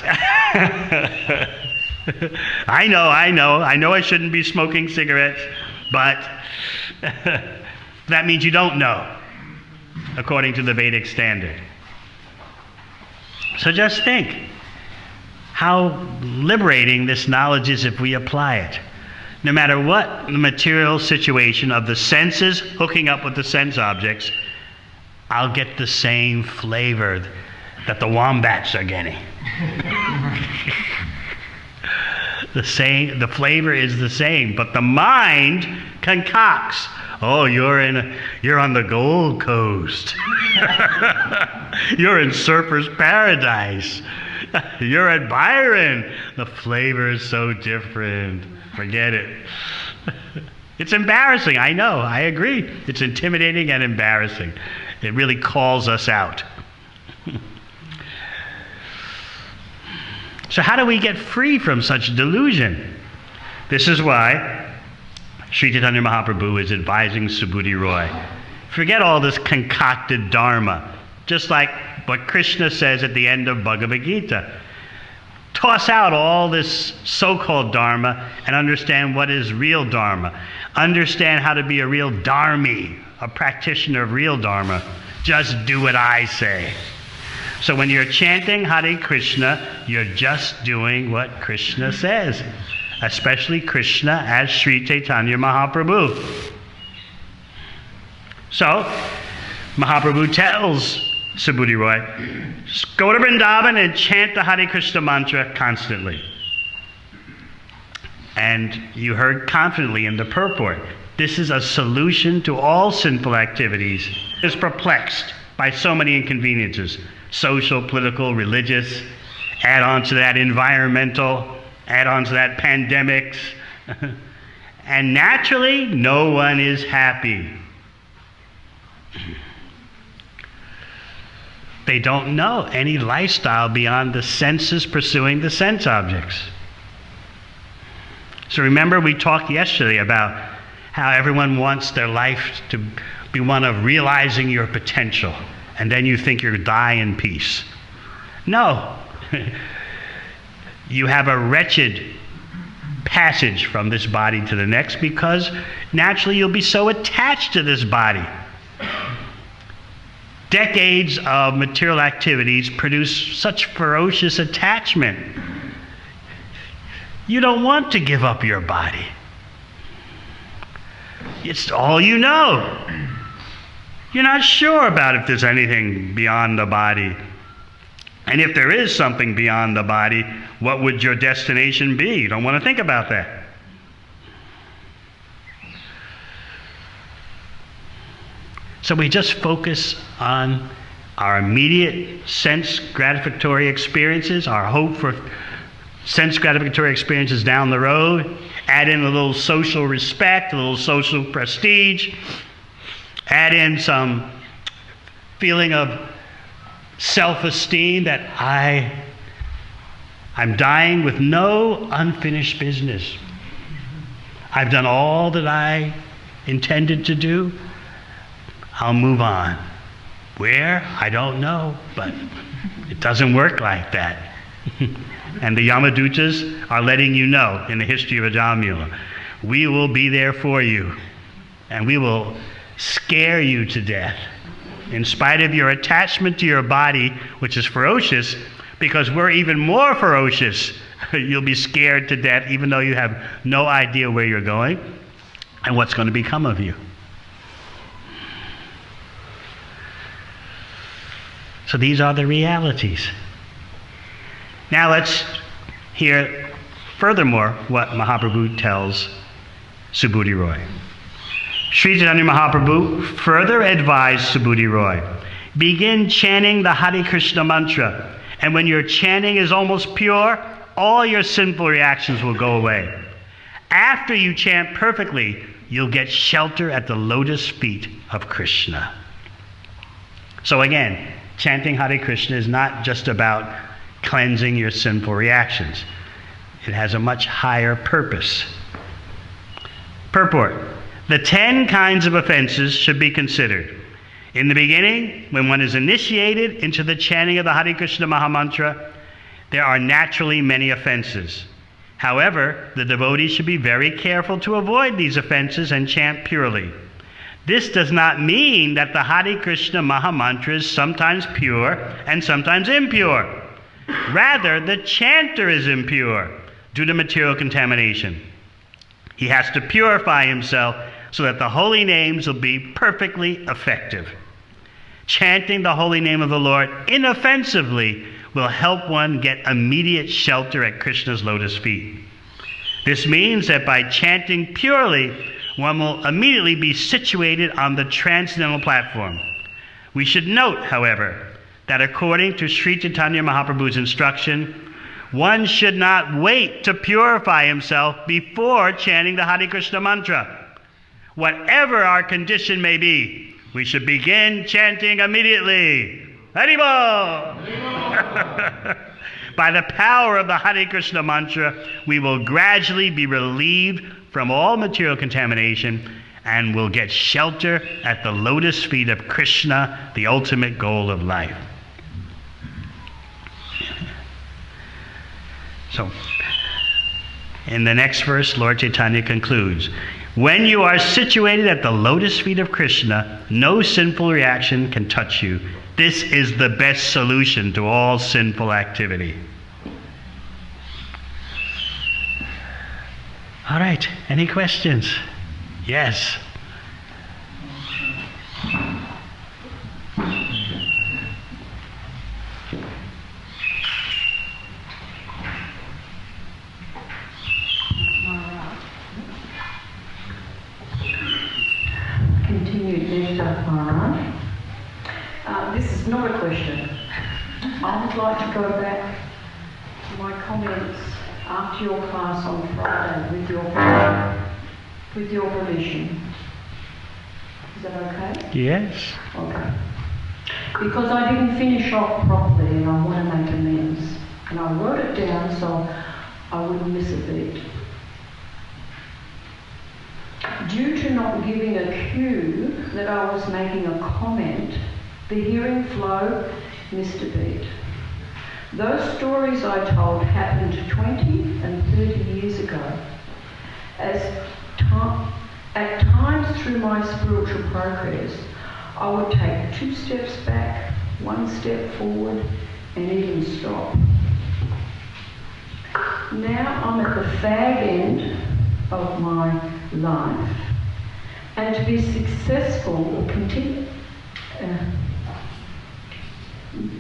[SPEAKER 1] I know I shouldn't be smoking cigarettes, but that means you don't know, according to the Vedic standard. So just think how liberating this knowledge is if we apply it. No matter what the material situation of the senses hooking up with the sense objects, I'll get the same flavor that the wombats are getting. The flavor is the same, but the mind concocts. Oh, you're on the Gold Coast. You're in Surfer's Paradise. You're at Byron. The flavor is so different. Forget it. It's embarrassing. I know. I agree. It's intimidating and embarrassing. It really calls us out. So how do we get free from such delusion? This is why Sri Chaitanya Mahaprabhu is advising Subhuti Roy. Forget all this concocted dharma. Just like what Krishna says at the end of Bhagavad-Gita. Toss out all this so-called dharma and understand what is real dharma. Understand how to be a real dharmi, a practitioner of real dharma. Just do what I say. So when you're chanting Hare Krishna, you're just doing what Krishna says, especially Krishna as Sri Chaitanya Mahaprabhu. So Mahaprabhu tells Subhuti Roy, go to Vrindavan and chant the Hare Krishna mantra constantly. And you heard confidently in the purport, this is a solution to all sinful activities. Is perplexed by so many inconveniences. Social, political, religious, add on to that environmental, add on to that pandemics. And naturally, no one is happy. They don't know any lifestyle beyond the senses pursuing the sense objects. So remember we talked yesterday about how everyone wants their life to be one of realizing your potential, and then you think you'll die in peace. No. You have a wretched passage from this body to the next because naturally you'll be so attached to this body. Decades of material activities produce such ferocious attachment. You don't want to give up your body. It's all you know. You're not sure about if there's anything beyond the body. And if there is something beyond the body, what would your destination be? You don't want to think about that. So we just focus on our immediate sense gratificatory experiences, our hope for sense gratificatory experiences down the road, add in a little social respect, a little social prestige, add in some feeling of self-esteem that I'm dying with no unfinished business. I've done all that I intended to do. I'll move on. Where? I don't know, but it doesn't work like that. And the Yamadutas are letting you know in the history of Devamrita, we will be there for you. and we will scare you to death, in spite of your attachment to your body, which is ferocious, because we're even more ferocious. You'll be scared to death, even though you have no idea where you're going and what's going to become of you. So these are the realities. Now let's hear furthermore what Mahaprabhu tells Subhuti Roy. Sri Chaitanya Mahaprabhu further advised Subhuti Roy, begin chanting the Hare Krishna mantra, and when your chanting is almost pure, all your sinful reactions will go away. After you chant perfectly, you'll get shelter at the lotus feet of Krishna. So again, chanting Hare Krishna is not just about cleansing your sinful reactions. It has a much higher purpose. Purport. The 10 kinds of offenses should be considered. In the beginning, when one is initiated into the chanting of the Hare Krishna Mahamantra, there are naturally many offenses. However, the devotee should be very careful to avoid these offenses and chant purely. This does not mean that the Hare Krishna Mahamantra is sometimes pure and sometimes impure. Rather, the chanter is impure due to material contamination. He has to purify himself so that the holy names will be perfectly effective. Chanting the holy name of the Lord inoffensively will help one get immediate shelter at Krishna's lotus feet. This means that by chanting purely, one will immediately be situated on the Transcendental platform. We should note, however, that according to Sri Chaitanya Mahaprabhu's instruction, one should not wait to purify himself before chanting the Hare Krishna mantra. Whatever our condition may be, we should begin chanting immediately. Haribol! By the power of the Hare Krishna mantra, we will gradually be relieved from all material contamination and will get shelter at the lotus feet of Krishna, the ultimate goal of life. So, in the next verse, Lord Chaitanya concludes, when you are situated at the lotus feet of Krishna, no sinful reaction can touch you. This is the best solution to all sinful activity. All right, any questions? Yes.
[SPEAKER 3] Maharaj. This is not a question. I would like to go back to my comments after your class on Friday with your permission. Is that okay?
[SPEAKER 1] Yes.
[SPEAKER 3] Okay. Because I didn't finish off properly and I want to make amends. And I wrote it down so I wouldn't miss a beat. Due to not giving a cue that I was making a comment, the hearing flow missed a beat. Those stories I told happened 20 and 30 years ago. At times through my spiritual progress, I would take 2 steps back, 1 step forward, and even stop. Now I'm at the fag end of my life, and to be successful,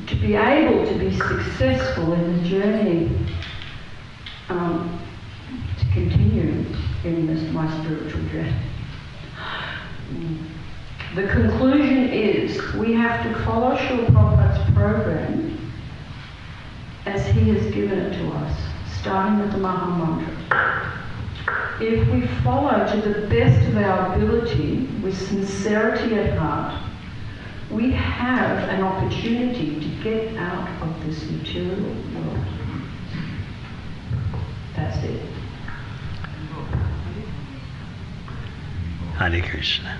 [SPEAKER 3] to be able to be successful in the journey, to continue in my spiritual journey. The conclusion is we have to follow Srila Prabhupada's program as he has given it to us, starting with the Maha Mantra. If we follow to the best of our ability with sincerity at heart, we have an opportunity to get out of this material world. That's it.
[SPEAKER 1] Hare Krishna.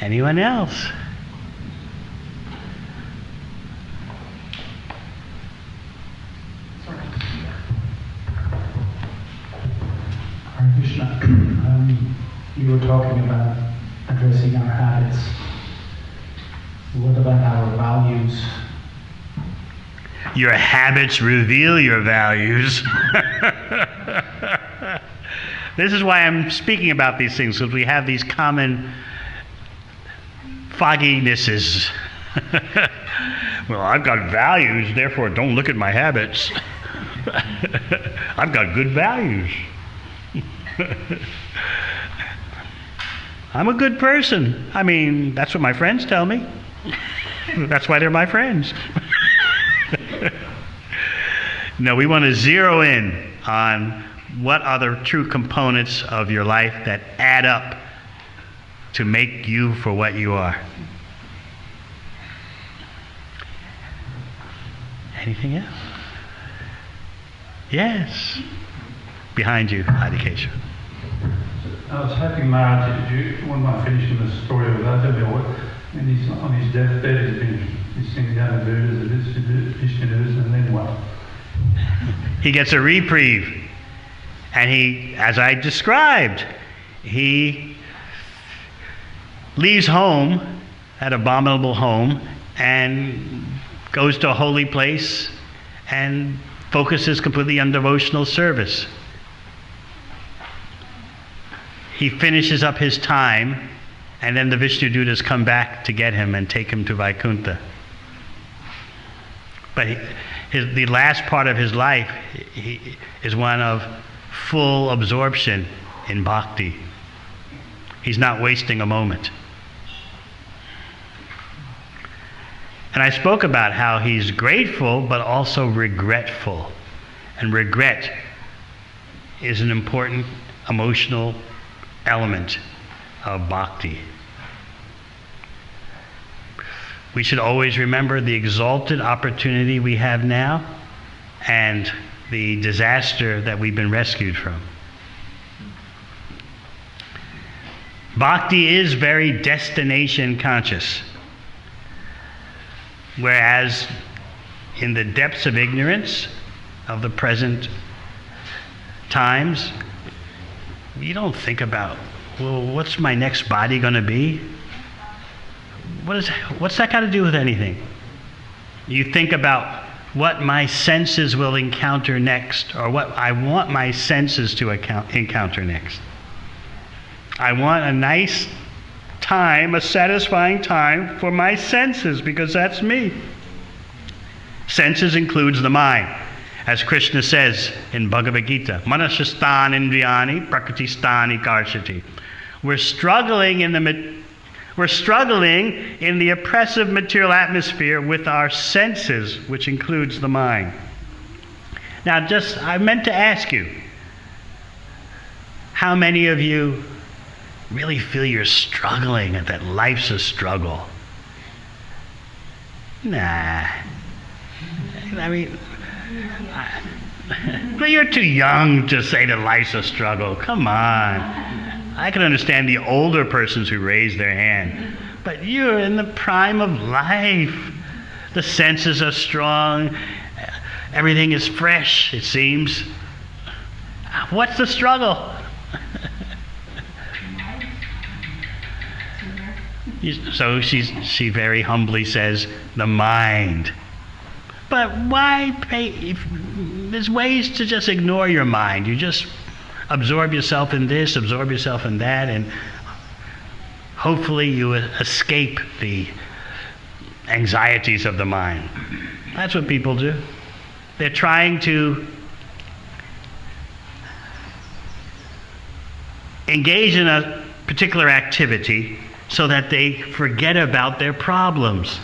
[SPEAKER 1] Anyone else?
[SPEAKER 4] Hare Krishna. You were talking about addressing our habits. What about our values?
[SPEAKER 1] Your habits reveal your values. This is why I'm speaking about these things, because we have these common fogginesses. Well, I've got values, therefore don't look at my habits. I've got good values. I'm a good person. I mean, that's what my friends tell me. That's why they're my friends. No, we want to zero in on what are the true components of your life that add up to make you for what you are. Anything else? Yes. Behind you, Adhikesha.
[SPEAKER 5] I was hoping Maharaja, wouldn't mind finishing the story of Devamrita, and he's on his deathbed, he's singing down the Buddhas, the Vishnus, and then what?
[SPEAKER 1] He gets a reprieve. And he, as I described, he leaves home, that abominable home, and goes to a holy place and focuses completely on devotional service. He finishes up his time, and then the Vishnu Dutas come back to get him and take him to Vaikuntha. But the last part of his life is one of full absorption in bhakti. He's not wasting a moment. And I spoke about how he's grateful but also regretful. And regret is an important emotional element of bhakti. We should always remember the exalted opportunity we have now and the disaster that we've been rescued from. Bhakti is very destination conscious. Whereas in the depths of ignorance of the present times, you don't think about, well, what's my next body going to be? What's that got to do with anything? You think about what my senses will encounter next, or what I want my senses to encounter next. I want a nice time, a satisfying time for my senses, because that's me. Senses includes the mind. As Krishna says in Bhagavad-Gita, Manashastan Indriyani Prakriti-stani Karshati. We're struggling in the oppressive material atmosphere with our senses, which includes the mind. Now, I meant to ask you, how many of you really feel you're struggling and that life's a struggle? Nah. I mean, you're too young to say that life's a struggle. Come on. I can understand the older persons who raise their hand, but you're in the prime of life. The senses are strong. Everything is fresh, it seems. What's the struggle? So she very humbly says, the mind. But why pay? There's ways to just ignore your mind. You just absorb yourself in this, absorb yourself in that, and hopefully you escape the anxieties of the mind. That's what people do. They're trying to engage in a particular activity so that they forget about their problems,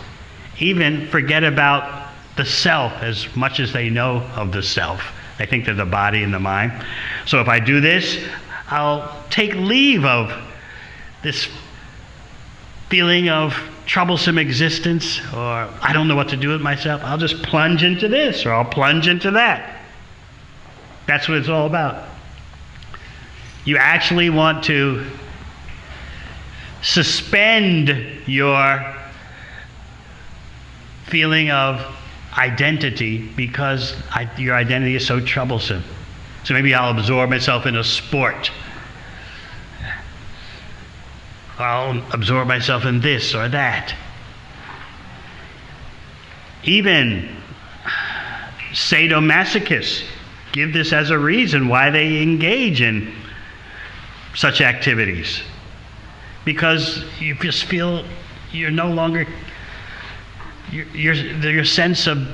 [SPEAKER 1] even forget about the self as much as they know of the self. They think they're the body and the mind. So if I do this, I'll take leave of this feeling of troublesome existence, or I don't know what to do with myself. I'll just plunge into this, or I'll plunge into that. That's what it's all about. You actually want to suspend your feeling of identity because your identity is so troublesome. So maybe I'll absorb myself in a sport. I'll absorb myself in this or that. Even sadomasochists give this as a reason why they engage in such activities. Because you just feel you're no longer, your sense of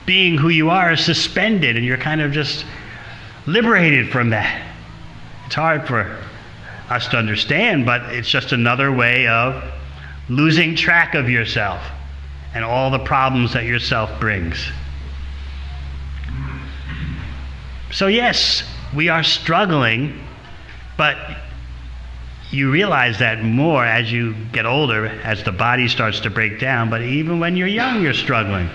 [SPEAKER 1] being who you are is suspended, and you're kind of just liberated from that. It's hard for us to understand, but it's just another way of losing track of yourself and all the problems that yourself brings. So yes, we are struggling, but you realize that more as you get older, as the body starts to break down, but even when you're young, you're struggling.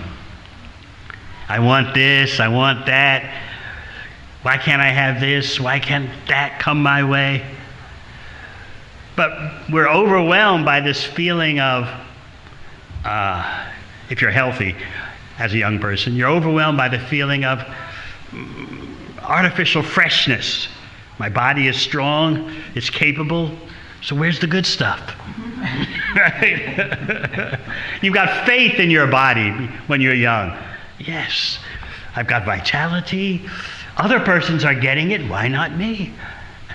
[SPEAKER 1] I want this, I want that. Why can't I have this? Why can't that come my way? But we're overwhelmed by this feeling of, if you're healthy as a young person, you're overwhelmed by the feeling of artificial freshness. My body is strong, it's capable, so where's the good stuff? Right? You've got faith in your body when you're young. Yes, I've got vitality. Other persons are getting it, why not me?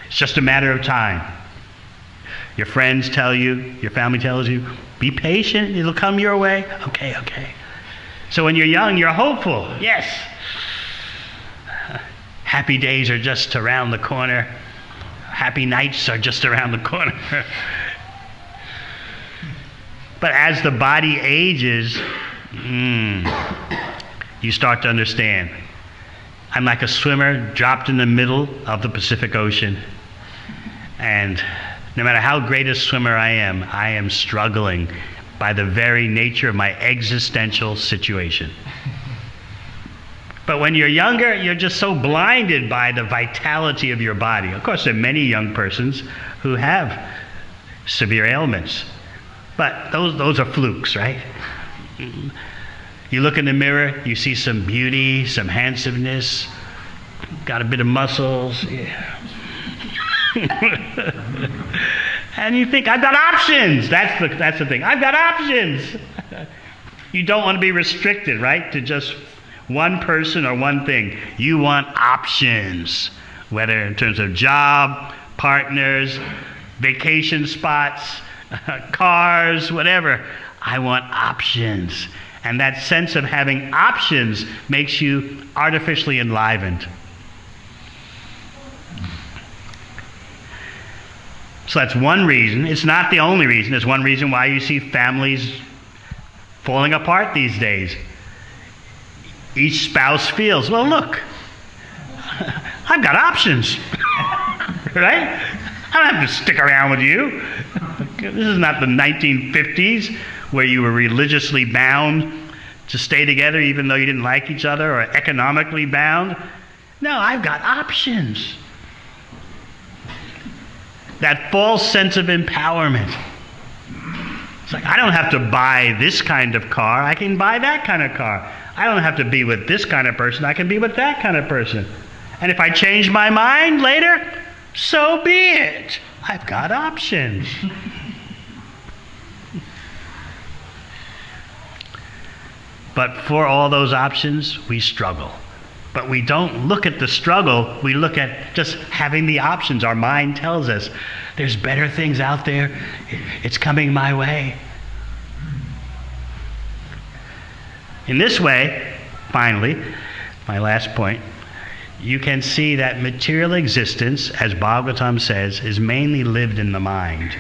[SPEAKER 1] It's just a matter of time. Your friends tell you, your family tells you, be patient, it'll come your way. Okay. So when you're young, you're hopeful. Yes. Happy days are just around the corner. Happy nights are just around the corner. But as the body ages, you start to understand. I'm like a swimmer dropped in the middle of the Pacific Ocean. And no matter how great a swimmer I am struggling by the very nature of my existential situation. But when you're younger, you're just so blinded by the vitality of your body. Of course, there are many young persons who have severe ailments, but those are flukes, right? You look in the mirror, you see some beauty, some handsomeness, got a bit of muscles, yeah. And you think, I've got options. That's the thing. I've got options. You don't want to be restricted, right, to just one person or one thing. You want options, whether in terms of job, partners, vacation spots, cars, whatever. I want options. And that sense of having options makes you artificially enlivened. So that's one reason. It's not the only reason. It's one reason why you see families falling apart these days. Each spouse feels, well, look, I've got options, right? I don't have to stick around with you. This is not the 1950s where you were religiously bound to stay together even though you didn't like each other, or economically bound. No, I've got options. That false sense of empowerment. It's like, I don't have to buy this kind of car, I can buy that kind of car. I don't have to be with this kind of person, I can be with that kind of person. And if I change my mind later, so be it. I've got options. But for all those options, we struggle. But we don't look at the struggle, we look at just having the options. Our mind tells us, there's better things out there, it's coming my way. In this way, finally, my last point, you can see that material existence, as Bhagavatam says, is mainly lived in the mind.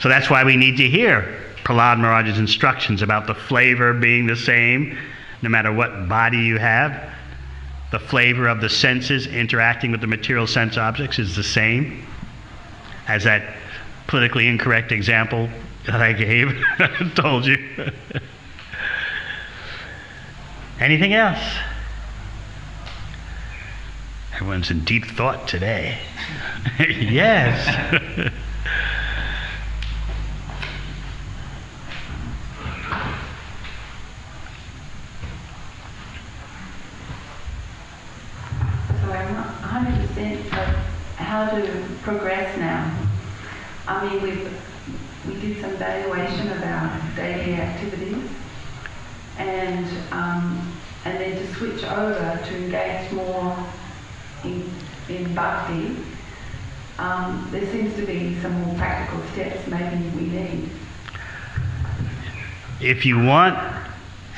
[SPEAKER 1] So that's why we need to hear Prahlada Maharaja's instructions about the flavor being the same, no matter what body you have. The flavor of the senses interacting with the material sense objects is the same as that politically incorrect example that I gave, told you. Anything else? Everyone's in deep thought today. Yes.
[SPEAKER 3] So I'm not 100% how to progress now. I mean, we did some valuation of our daily activities, and then to switch over to engage more in bhakti. There seems to be some more practical steps maybe we need.
[SPEAKER 1] If you want,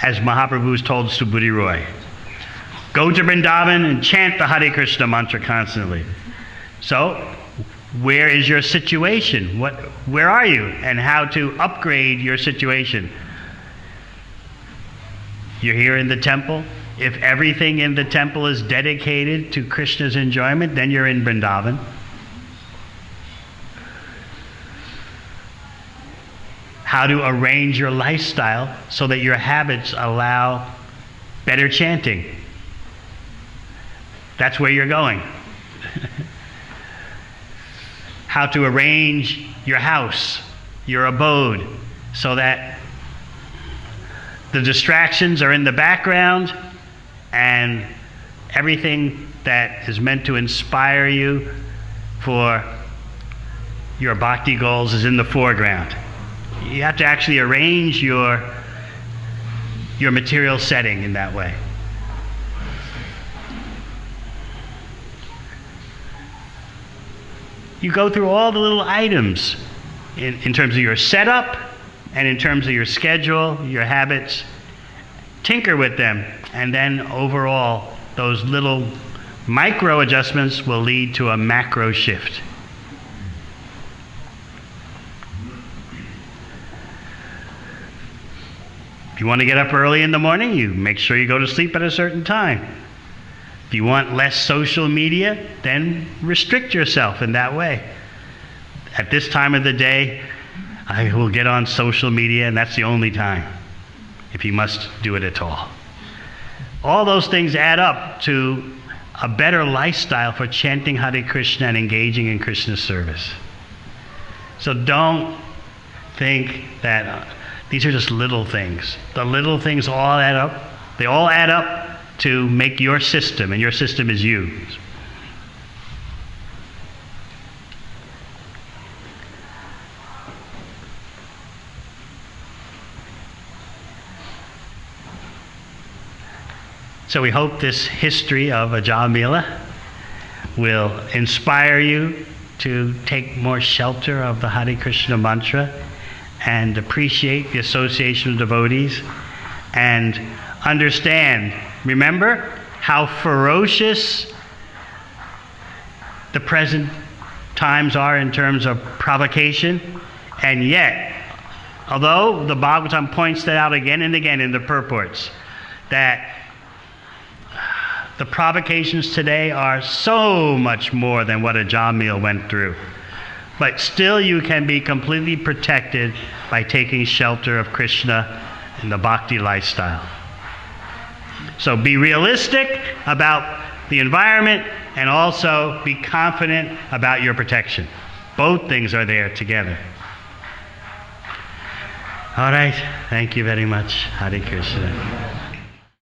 [SPEAKER 1] as Mahaprabhu has told Subhuti Roy, go to Vrindavan and chant the Hare Krishna mantra constantly. So, where is your situation? Where are you? And how to upgrade your situation? You're here in the temple. If everything in the temple is dedicated to Krishna's enjoyment, then you're in Vrindavan. How to arrange your lifestyle so that your habits allow better chanting. That's where you're going. How to arrange your house, your abode, so that the distractions are in the background and everything that is meant to inspire you for your bhakti goals is in the foreground. You have to actually arrange your material setting in that way. You go through all the little items in terms of your setup and in terms of your schedule, your habits. Tinker with them, and then overall, those little micro adjustments will lead to a macro shift. If you want to get up early in the morning, you make sure you go to sleep at a certain time. If you want less social media, then restrict yourself in that way. At this time of the day, I will get on social media, and that's the only time, if you must do it at all. All those things add up to a better lifestyle for chanting Hare Krishna and engaging in Krishna's service. So don't think that these are just little things. The little things all add up. They all add up to make your system, and your system is you. So we hope this history of Ajamila will inspire you to take more shelter of the Hare Krishna mantra and appreciate the association of devotees and understand, remember how ferocious the present times are in terms of provocation, and yet, although the Bhagavatam points that out again and again in the purports, that the provocations today are so much more than what Ajamila went through. But still you can be completely protected by taking shelter of Krishna in the bhakti lifestyle. So be realistic about the environment and also be confident about your protection. Both things are there together. All right, thank you very much. Hare Krishna.